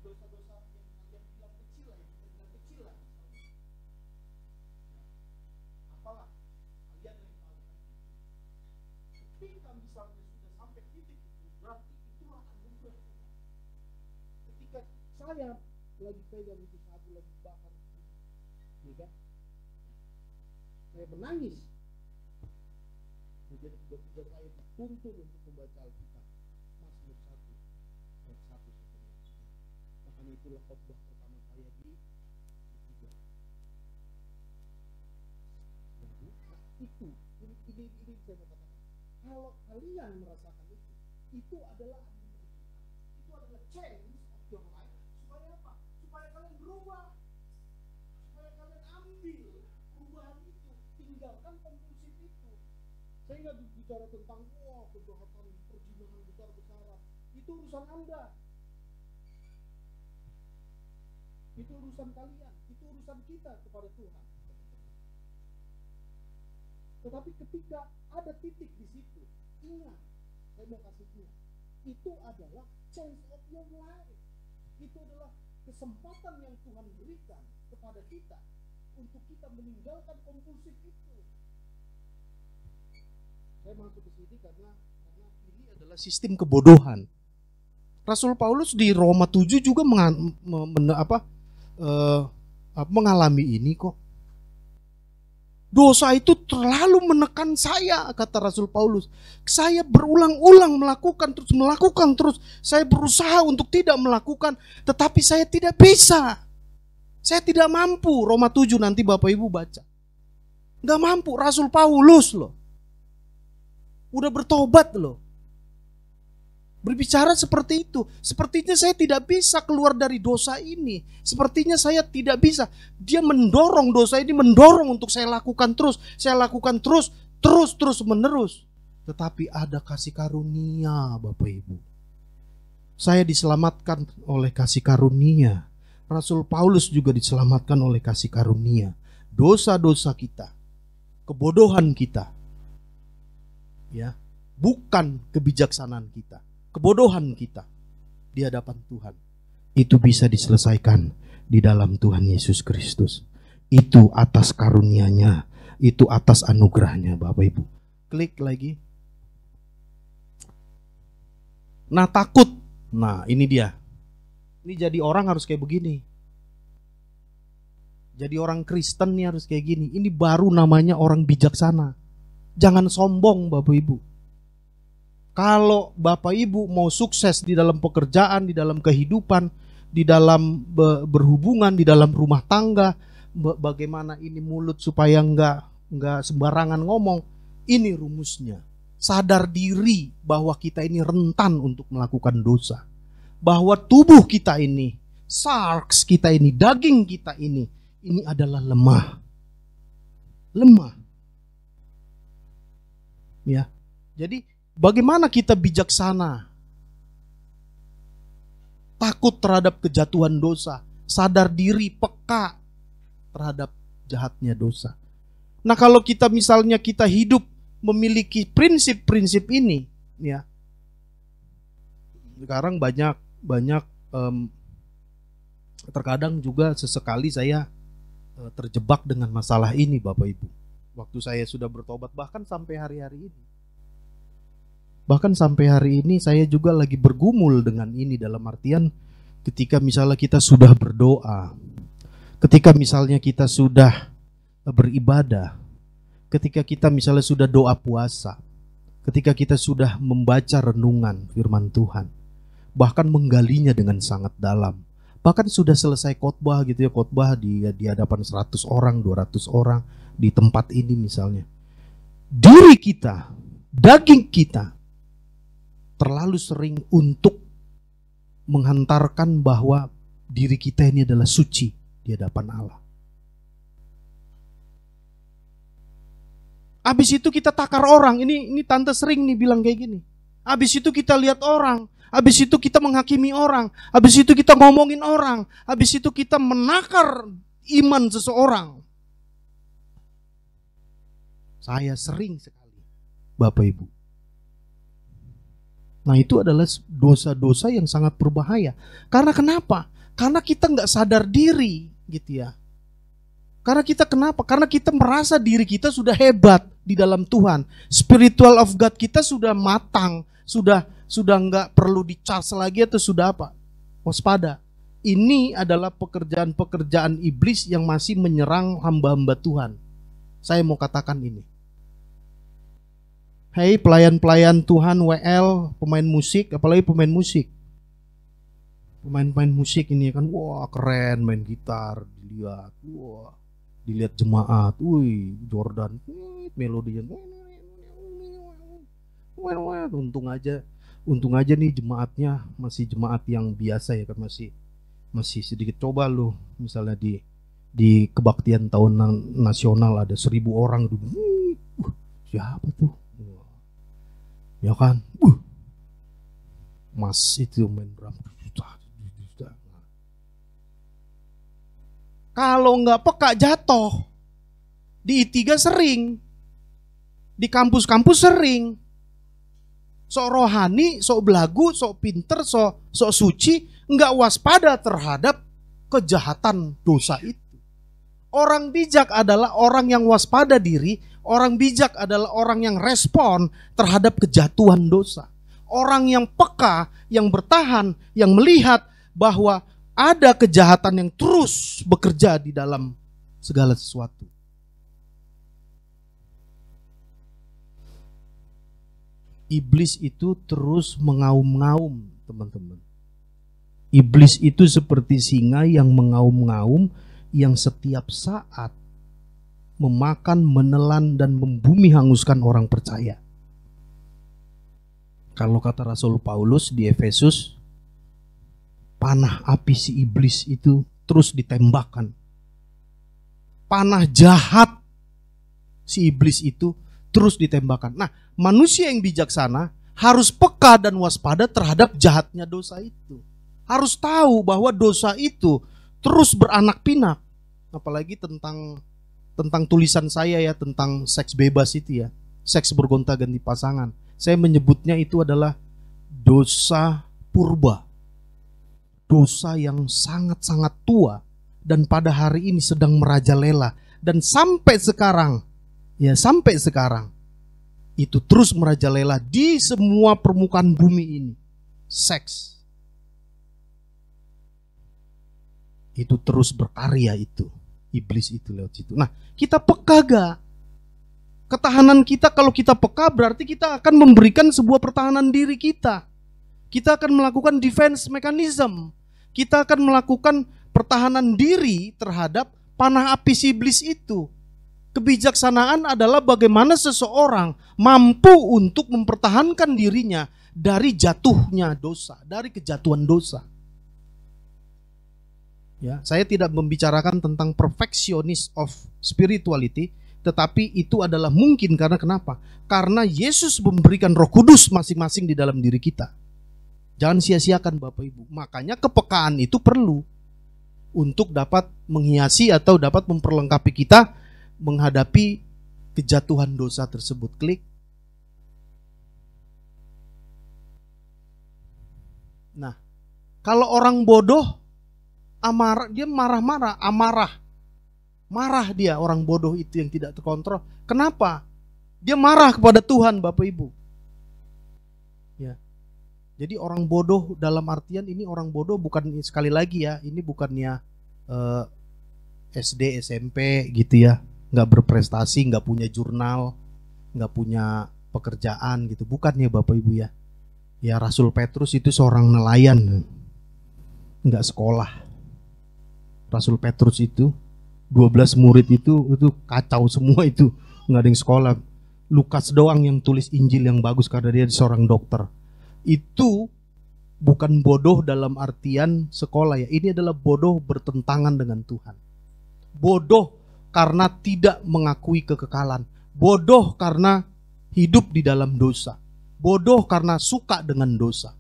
dosa-dosa yang kalian bilang kecil lah, yang kita bilang kecil lah. Apalah, kalian misalnya sudah sampai titik itu, berarti itulah anugerah Tuhan. Ketika saya lagi pegang itu sabu, lagi bakar, ya kan? Saya menangis. Jadi tiba-tiba saya dituntun untuk membaca Alkitab. Mazmur 1 ayat 1 sebenarnya. Makanya itulah khotbah pertama saya di ketiga. Nah, itu ini saya mau katakan. Kalau kalian merasakan itu adalah anugerah Tuhan. Itu adalah change of your life. Supaya apa? Supaya kalian berubah. Supaya kalian ambil perubahan itu, tinggalkan kompulsif itu. Saya nggak bicara tentang kejahatan, perzinahan besar-besaran. Itu urusan Anda. Itu urusan kalian. Itu urusan kita kepada Tuhan. Tetapi ketika ada titik di situ, ingat, saya mau kasih ingat, itu adalah change of your life. Itu adalah kesempatan yang Tuhan berikan kepada kita untuk kita meninggalkan kompulsif itu. Saya masuk ke sini karena ini adalah sistem kebodohan. Rasul Paulus di Roma 7 juga mengalami ini kok. Dosa itu terlalu menekan saya, kata Rasul Paulus. Saya berulang-ulang melakukan terus. Saya berusaha untuk tidak melakukan, tetapi saya tidak bisa. Saya tidak mampu. Roma 7 nanti Bapak Ibu baca. Gak mampu. Rasul Paulus loh. Udah bertobat loh. Berbicara seperti itu. Sepertinya saya tidak bisa keluar dari dosa ini. Sepertinya saya tidak bisa. Dia mendorong dosa ini, mendorong untuk saya lakukan terus. Saya lakukan terus menerus. Tetapi ada kasih karunia Bapak Ibu. Saya diselamatkan oleh kasih karunia. Rasul Paulus juga diselamatkan oleh kasih karunia. Dosa-dosa kita, kebodohan kita, ya, bukan kebijaksanaan kita. Kebodohan kita di hadapan Tuhan itu bisa diselesaikan di dalam Tuhan Yesus Kristus. Itu atas karunia-Nya, itu atas anugerahnya Bapak Ibu. Klik lagi. Nah, takut. Nah, ini dia. Ini jadi orang harus kayak begini. Jadi orang Kristen nih harus kayak gini. Ini baru namanya orang bijaksana. Jangan sombong Bapak Ibu. Kalau Bapak Ibu mau sukses di dalam pekerjaan, di dalam kehidupan, di dalam berhubungan, di dalam rumah tangga, bagaimana ini mulut supaya nggak sembarangan ngomong, ini rumusnya. Sadar diri bahwa kita ini rentan untuk melakukan dosa. Bahwa tubuh kita ini, sarks kita ini, daging kita ini adalah lemah. Lemah. Ya. Jadi bagaimana kita bijaksana? Takut terhadap kejatuhan dosa, sadar diri, peka terhadap jahatnya dosa. Nah, kalau kita misalnya kita hidup memiliki prinsip-prinsip ini, ya. Sekarang banyak terkadang juga sesekali saya terjebak dengan masalah ini Bapak Ibu. Waktu saya sudah bertobat, bahkan sampai hari-hari ini. Bahkan sampai hari ini saya juga lagi bergumul dengan ini, dalam artian ketika misalnya kita sudah berdoa, ketika misalnya kita sudah beribadah, ketika kita misalnya sudah doa puasa, ketika kita sudah membaca renungan firman Tuhan, bahkan menggalinya dengan sangat dalam, bahkan sudah selesai khotbah gitu ya, khotbah di hadapan 100 orang, 200 orang di tempat ini misalnya, diri kita, daging kita terlalu sering untuk menghantarkan bahwa diri kita ini adalah suci di hadapan Allah. Habis itu kita takar orang. Ini tante sering nih bilang kayak gini. Habis itu kita lihat orang. Habis itu kita menghakimi orang. Habis itu kita ngomongin orang. Habis itu kita menakar iman seseorang. Saya sering sekali, Bapak Ibu. Nah, itu adalah dosa-dosa yang sangat berbahaya. Karena kenapa? Karena kita nggak sadar diri gitu ya. Karena kita kenapa? Karena kita merasa diri kita sudah hebat di dalam Tuhan. Spiritual of God kita sudah matang, sudah nggak perlu di-charge lagi atau sudah apa? Waspada. Ini adalah pekerjaan-pekerjaan iblis yang masih menyerang hamba-hamba Tuhan. Saya mau katakan ini. Hei pelayan-pelayan Tuhan, WL, pemain musik, apalagi pemain musik. Pemain-pemain musik ini kan, wah keren main gitar, dilihat jemaat, wih Jordan, melodinya, untung aja nih jemaatnya masih jemaat yang biasa ya kan, masih sedikit. Coba lu misalnya di kebaktian tahunan nasional ada 1.000 orang, siapa tuh, ya kan, Mas itu main drum. Kalau nggak peka jatuh. Di I3 sering, di kampus-kampus sering. Sok rohani, sok belagu, sok pinter, sok suci, nggak waspada terhadap kejahatan dosa itu. Orang bijak adalah orang yang waspada diri. Orang bijak adalah orang yang respon terhadap kejatuhan dosa. Orang yang peka, yang bertahan, yang melihat bahwa ada kejahatan yang terus bekerja di dalam segala sesuatu. Iblis itu terus mengaum-ngaum, teman-teman. Iblis itu seperti singa yang mengaum-ngaum, yang setiap saat memakan, menelan, dan membumi hanguskan orang percaya. Kalau kata Rasul Paulus di Efesus, panah api si iblis itu terus ditembakkan. Panah jahat si iblis itu terus ditembakkan. Nah, manusia yang bijaksana harus peka dan waspada terhadap jahatnya dosa itu. Harus tahu bahwa dosa itu terus beranak pinak. Apalagi tentang tulisan saya ya, tentang seks bebas itu ya, seks bergonta-ganti pasangan. Saya menyebutnya itu adalah dosa purba. Dosa yang sangat-sangat tua dan pada hari ini sedang merajalela, dan sampai sekarang itu terus merajalela di semua permukaan bumi ini. Seks itu terus berkarya, itu iblis itu lewat situ. Nah, kita peka gak? Ketahanan kita, kalau kita peka berarti kita akan memberikan sebuah pertahanan diri kita. Kita akan melakukan defense mechanism. Kita akan melakukan pertahanan diri terhadap panah api si iblis itu. Kebijaksanaan adalah bagaimana seseorang mampu untuk mempertahankan dirinya dari jatuhnya dosa, dari kejatuhan dosa. Ya, saya tidak membicarakan tentang perfectionist of spirituality, tetapi itu adalah mungkin karena kenapa? Karena Yesus memberikan Roh Kudus masing-masing di dalam diri kita. Jangan sia-siakan Bapak Ibu. Makanya kepekaan itu perlu untuk dapat menghiasi atau dapat memperlengkapi kita menghadapi kejatuhan dosa tersebut. Klik. Nah, kalau orang bodoh amarah, dia marah-marah, marah dia, orang bodoh itu yang tidak terkontrol. Kenapa? Dia marah kepada Tuhan, Bapak Ibu. Ya. Jadi orang bodoh dalam artian ini, orang bodoh bukan, sekali lagi ya, ini bukannya SD, SMP gitu ya, nggak berprestasi, nggak punya jurnal, nggak punya pekerjaan gitu, bukan ya Bapak Ibu ya. Ya, Rasul Petrus itu seorang nelayan, nggak sekolah. Rasul Petrus itu 12 murid itu kacau semua, itu nggak ada yang sekolah. Lukas doang yang tulis Injil yang bagus karena dia seorang dokter. Itu bukan bodoh dalam artian sekolah ya. Ini adalah bodoh bertentangan dengan Tuhan. Bodoh karena tidak mengakui kekekalan. Bodoh karena hidup di dalam dosa. Bodoh karena suka dengan dosa.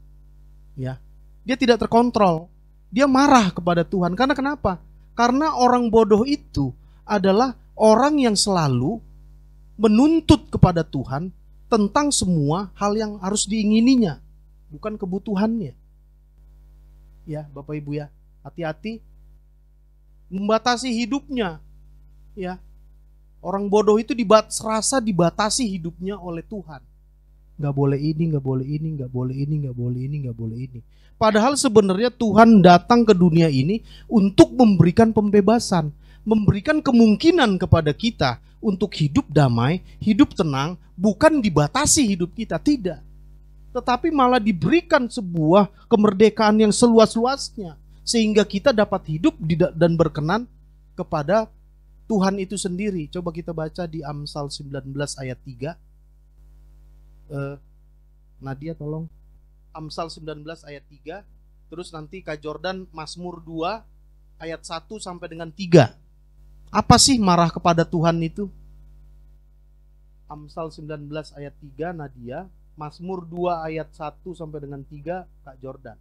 Ya. Dia tidak terkontrol. Dia marah kepada Tuhan. Karena kenapa? Karena orang bodoh itu adalah orang yang selalu menuntut kepada Tuhan tentang semua hal yang harus diingininya, bukan kebutuhannya. Ya, Bapak Ibu ya, hati-hati membatasi hidupnya. Ya. Orang bodoh itu serasa dibatasi hidupnya oleh Tuhan. Nggak boleh ini, nggak boleh ini, nggak boleh ini, nggak boleh ini, nggak boleh ini. Padahal sebenarnya Tuhan datang ke dunia ini untuk memberikan pembebasan, memberikan kemungkinan kepada kita untuk hidup damai, hidup tenang, bukan dibatasi hidup kita, tidak. Tetapi malah diberikan sebuah kemerdekaan yang seluas-luasnya, sehingga kita dapat hidup dan berkenan kepada Tuhan itu sendiri. Coba kita baca di Amsal 19 ayat 3. Nadia tolong. Amsal 19 ayat 3. Terus nanti Kak Jordan Mazmur 2 ayat 1 sampai dengan 3. Apa sih marah kepada Tuhan itu? Amsal 19 ayat 3 Nadia, Mazmur 2 ayat 1 sampai dengan 3 Kak Jordan.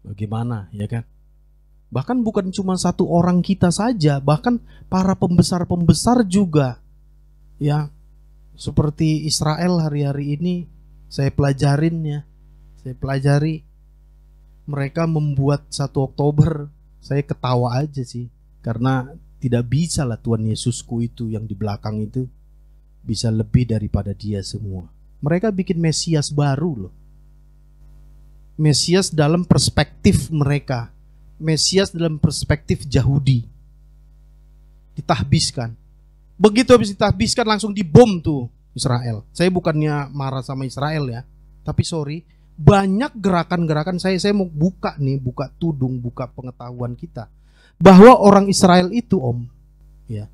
Bagaimana, ya kan? Bahkan bukan cuma satu orang kita saja, bahkan para pembesar-pembesar juga. Ya, seperti Israel hari-hari ini saya pelajarin. Saya pelajari mereka membuat 1 Oktober, saya ketawa aja sih. Karena tidak bisa lah Tuhan Yesusku itu yang di belakang itu bisa lebih daripada dia semua. Mereka bikin Mesias baru loh. Mesias dalam perspektif mereka, Mesias dalam perspektif Yahudi, ditahbiskan. Begitu habis ditahbiskan langsung dibom tuh Israel. Saya bukannya marah sama Israel ya, tapi sorry, banyak gerakan-gerakan saya mau buka tudung, buka pengetahuan kita bahwa orang Israel itu ya,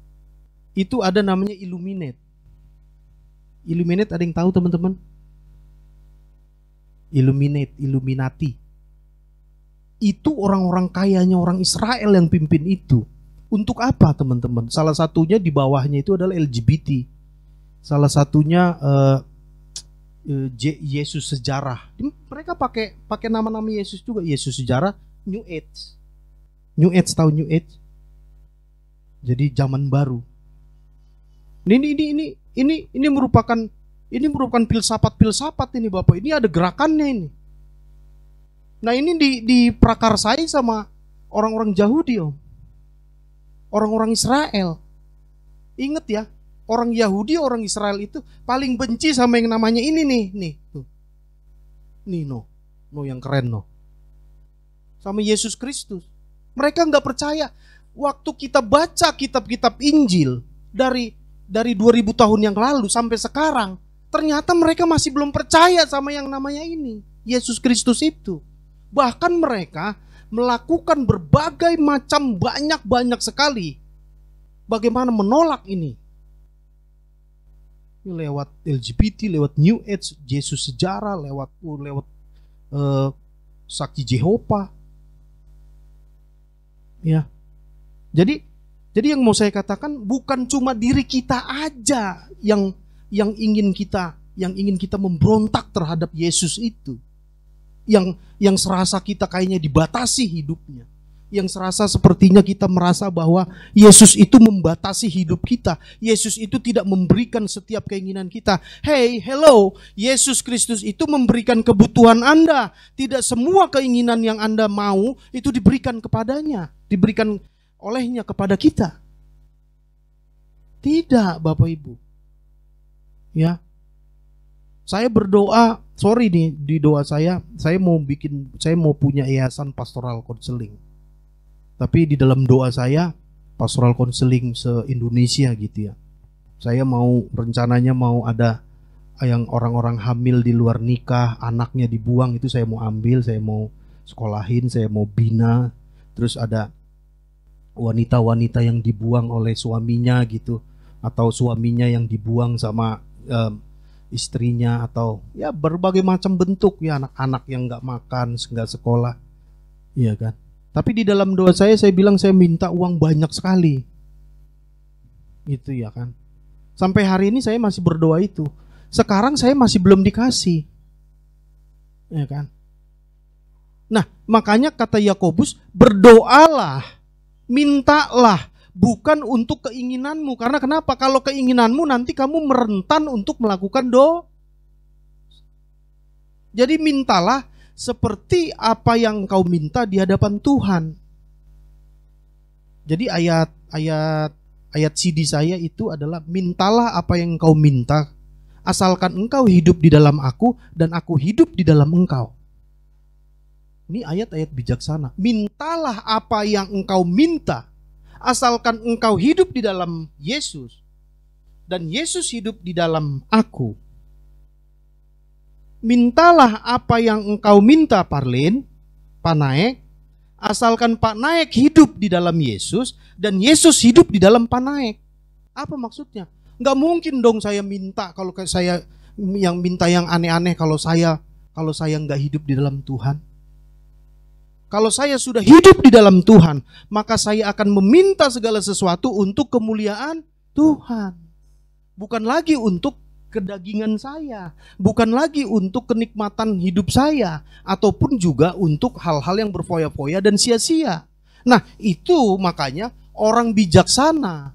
itu ada namanya Illuminate. Illuminate ada yang tahu teman-teman? Illuminati. Itu orang-orang kayanya orang Israel yang pimpin itu. Untuk apa teman-teman? Salah satunya di bawahnya itu adalah LGBT. Salah satunya Yesus sejarah. Mereka pakai nama-nama Yesus juga. Yesus sejarah, New Age. New Age, tahu New Age? Jadi zaman baru. Ini merupakan filsafat ini Bapak. Ini ada gerakannya ini. Nah ini diprakarsai sama orang-orang Yahudi orang-orang Israel. Ingat ya, orang Yahudi, orang Israel itu paling benci sama yang namanya ini nih. Yang keren sama Yesus Kristus. Mereka nggak percaya. Waktu kita baca kitab-kitab Injil dari 2000 tahun yang lalu sampai sekarang, ternyata mereka masih belum percaya sama yang namanya ini, Yesus Kristus itu. Bahkan mereka melakukan berbagai macam banyak sekali bagaimana menolak ini. Lewat LGBT, lewat New Age, Yesus sejarah, lewat Saksi Jehovah. Ya. Jadi yang mau saya katakan bukan cuma diri kita aja yang ingin kita memberontak terhadap Yesus itu. Yang serasa kita kayaknya dibatasi hidupnya. Yang serasa sepertinya kita merasa bahwa Yesus itu membatasi hidup kita. Yesus itu tidak memberikan setiap keinginan kita. Hey, hello, Yesus Kristus itu memberikan kebutuhan Anda. Tidak semua keinginan yang Anda mau itu diberikan kepadanya, diberikan olehnya kepada kita. Tidak, Bapak Ibu. Ya. Saya berdoa, sorry nih, di doa saya mau punya yayasan pastoral konseling. Tapi di dalam doa saya, pastoral konseling se-Indonesia gitu ya. Saya rencananya mau ada yang orang-orang hamil di luar nikah, anaknya dibuang, itu saya mau ambil, saya mau sekolahin, saya mau bina. Terus ada wanita-wanita yang dibuang oleh suaminya gitu, atau suaminya yang dibuang sama istrinya, atau ya berbagai macam bentuk ya, anak-anak yang nggak makan, nggak sekolah, iya kan. Tapi di dalam doa saya bilang saya minta uang banyak sekali. Gitu ya kan. Sampai hari ini saya masih berdoa itu. Sekarang saya masih belum dikasih. Ya kan. Nah, makanya kata Yakobus, berdoalah, mintalah, bukan untuk keinginanmu. Karena kenapa? Kalau keinginanmu nanti kamu merentan untuk melakukan doa. Jadi mintalah seperti apa yang kau minta di hadapan Tuhan. Jadi ayat CD saya itu adalah, mintalah apa yang engkau minta, asalkan engkau hidup di dalam aku dan aku hidup di dalam engkau. Ini ayat-ayat bijaksana. Mintalah apa yang engkau minta, asalkan engkau hidup di dalam Yesus dan Yesus hidup di dalam aku. Mintalah apa yang engkau minta, Parlin, Pak Naek, asalkan Pak Naek hidup di dalam Yesus dan Yesus hidup di dalam Pak Naek. Apa maksudnya? Nggak mungkin dong saya minta, kalau saya yang minta yang aneh-aneh kalau saya nggak hidup di dalam Tuhan. Kalau saya sudah hidup di dalam Tuhan, maka saya akan meminta segala sesuatu untuk kemuliaan Tuhan. Bukan lagi untuk kedagingan saya, bukan lagi untuk kenikmatan hidup saya, ataupun juga untuk hal-hal yang berfoya-foya dan sia-sia. Nah, itu makanya orang bijaksana,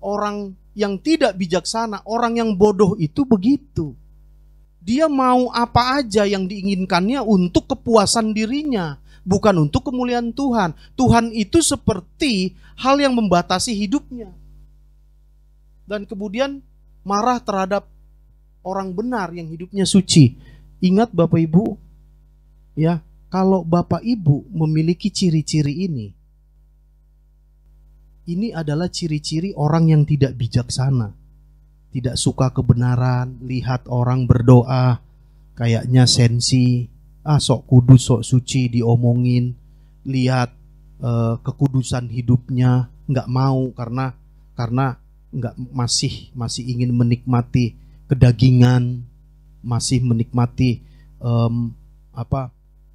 orang yang tidak bijaksana, orang yang bodoh itu begitu. Dia mau apa aja yang diinginkannya untuk kepuasan dirinya, bukan untuk kemuliaan Tuhan. Tuhan itu seperti hal yang membatasi hidupnya. Dan kemudian marah terhadap orang benar yang hidupnya suci. Ingat Bapak Ibu, ya, kalau Bapak Ibu memiliki ciri-ciri ini adalah ciri-ciri orang yang tidak bijaksana. Tidak suka kebenaran, lihat orang berdoa kayaknya sensi, sok kudus, sok suci diomongin, lihat kekudusan hidupnya nggak mau karena nggak masih ingin menikmati kedagingan, masih menikmati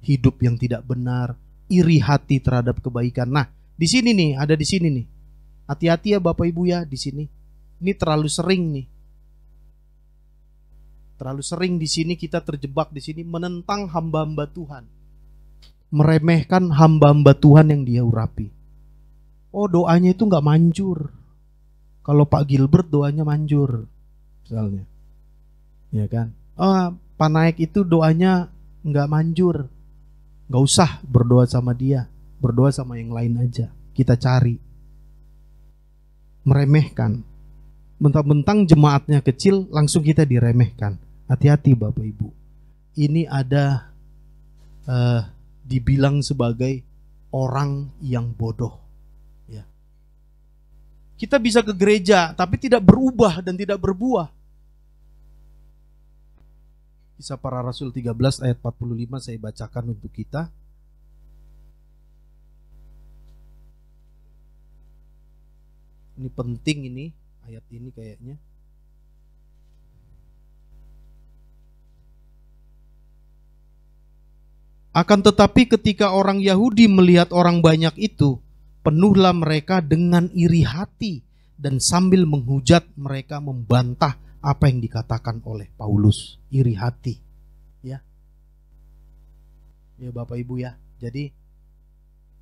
hidup yang tidak benar, iri hati terhadap kebaikan. Nah, di sini nih, ada di sini nih. Hati-hati ya Bapak Ibu ya di sini. Ini terlalu sering nih. Terlalu sering di sini kita terjebak di sini menentang hamba-hamba Tuhan. Meremehkan hamba-hamba Tuhan yang dia urapi. Oh, doanya itu nggak manjur. Kalau Pak Gilbert doanya manjur, misalnya. Ya kan? Oh, Pak Naik itu doanya nggak manjur. Nggak usah berdoa sama dia. Berdoa sama yang lain aja. Kita cari. Meremehkan. Mentang-mentang jemaatnya kecil, langsung kita diremehkan. Hati-hati Bapak Ibu. Ini ada dibilang sebagai orang yang bodoh. Ya. Kita bisa ke gereja, tapi tidak berubah dan tidak berbuah. Kisah Para Rasul 13 ayat 45 saya bacakan untuk kita. Ini penting ini, ayat ini kayaknya. Akan tetapi ketika orang Yahudi melihat orang banyak itu, penuhlah mereka dengan iri hati dan sambil menghujat mereka membantah apa yang dikatakan oleh Paulus. Iri hati. Ya. Ya Bapak Ibu ya. Jadi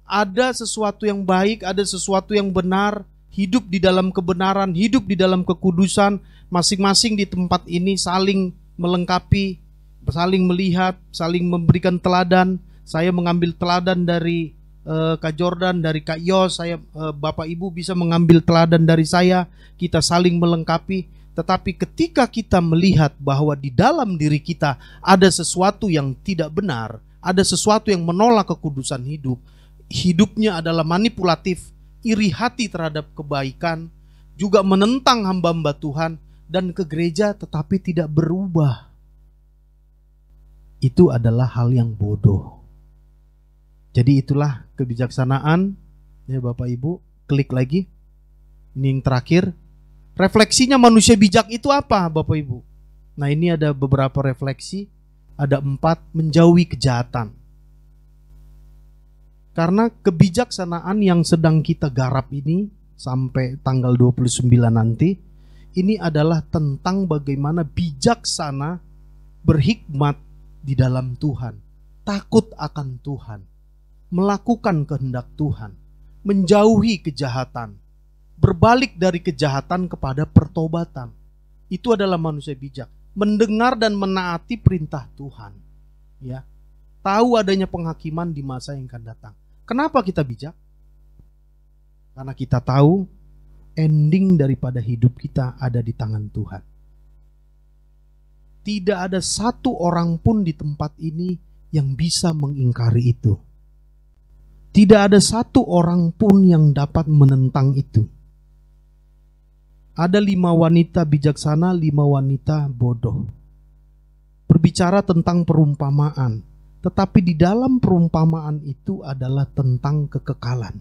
ada sesuatu yang baik, ada sesuatu yang benar, hidup di dalam kebenaran, hidup di dalam kekudusan, masing-masing di tempat ini saling melengkapi, saling melihat, saling memberikan teladan. Saya mengambil teladan dari Kak Jordan, dari Kak Yos, Bapak Ibu bisa mengambil teladan dari saya, kita saling melengkapi. Tetapi ketika kita melihat bahwa di dalam diri kita ada sesuatu yang tidak benar, ada sesuatu yang menolak kekudusan hidup, hidupnya adalah manipulatif, iri hati terhadap kebaikan, juga menentang hamba-hamba Tuhan, dan ke gereja tetapi tidak berubah, itu adalah hal yang bodoh. Jadi itulah kebijaksanaan. Ya Bapak Ibu, klik lagi. Ini yang terakhir. Refleksinya manusia bijak itu apa Bapak Ibu? Nah ini ada beberapa refleksi. Ada 4, menjauhi kejahatan. Karena kebijaksanaan yang sedang kita garap ini, sampai tanggal 29 nanti, ini adalah tentang bagaimana bijaksana berhikmat di dalam Tuhan, takut akan Tuhan, melakukan kehendak Tuhan, menjauhi kejahatan, berbalik dari kejahatan kepada pertobatan. Itu adalah manusia bijak, mendengar dan menaati perintah Tuhan. Ya, tahu adanya penghakiman di masa yang akan datang. Kenapa kita bijak? Karena kita tahu ending daripada hidup kita ada di tangan Tuhan. Tidak ada satu orang pun di tempat ini yang bisa mengingkari itu. Tidak ada satu orang pun yang dapat menentang itu. Ada 5 wanita bijaksana, 5 wanita bodoh. Berbicara tentang perumpamaan, tetapi di dalam perumpamaan itu adalah tentang kekekalan.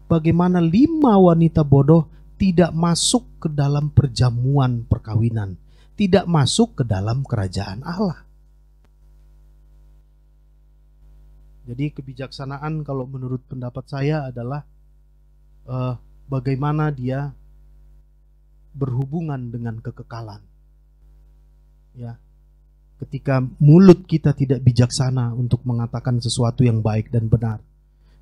Bagaimana 5 wanita bodoh tidak masuk ke dalam perjamuan perkawinan, tidak masuk ke dalam kerajaan Allah. Jadi kebijaksanaan kalau menurut pendapat saya adalah bagaimana dia berhubungan dengan kekekalan. Ya, ketika mulut kita tidak bijaksana untuk mengatakan sesuatu yang baik dan benar,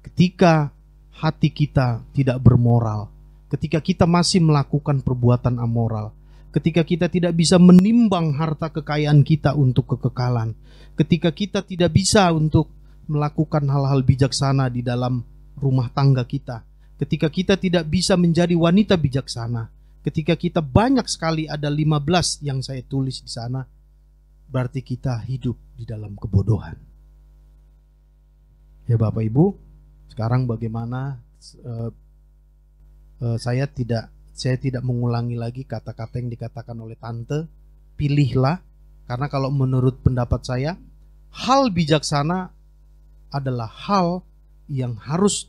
ketika hati kita tidak bermoral, ketika kita masih melakukan perbuatan amoral, ketika kita tidak bisa menimbang harta kekayaan kita untuk kekekalan, ketika kita tidak bisa untuk melakukan hal-hal bijaksana di dalam rumah tangga kita, ketika kita tidak bisa menjadi wanita bijaksana, ketika kita banyak sekali, ada 15 yang saya tulis di sana, berarti kita hidup di dalam kebodohan. Ya Bapak Ibu, sekarang bagaimana saya tidak mengulangi lagi kata-kata yang dikatakan oleh Tante. Pilihlah, karena kalau menurut pendapat saya, hal bijaksana adalah hal yang harus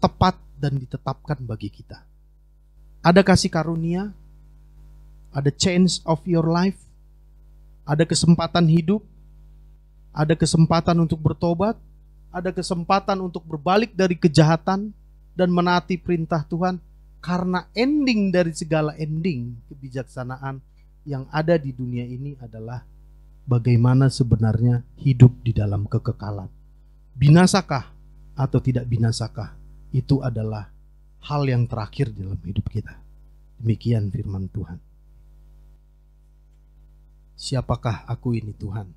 tepat dan ditetapkan bagi kita. Ada kasih karunia, ada change of your life, ada kesempatan hidup, ada kesempatan untuk bertobat, ada kesempatan untuk berbalik dari kejahatan dan menaati perintah Tuhan. Karena ending dari segala ending kebijaksanaan yang ada di dunia ini adalah bagaimana sebenarnya hidup di dalam kekekalan. Binasakah atau tidak binasakah, itu adalah hal yang terakhir dalam hidup kita. Demikian firman Tuhan. Siapakah aku ini Tuhan?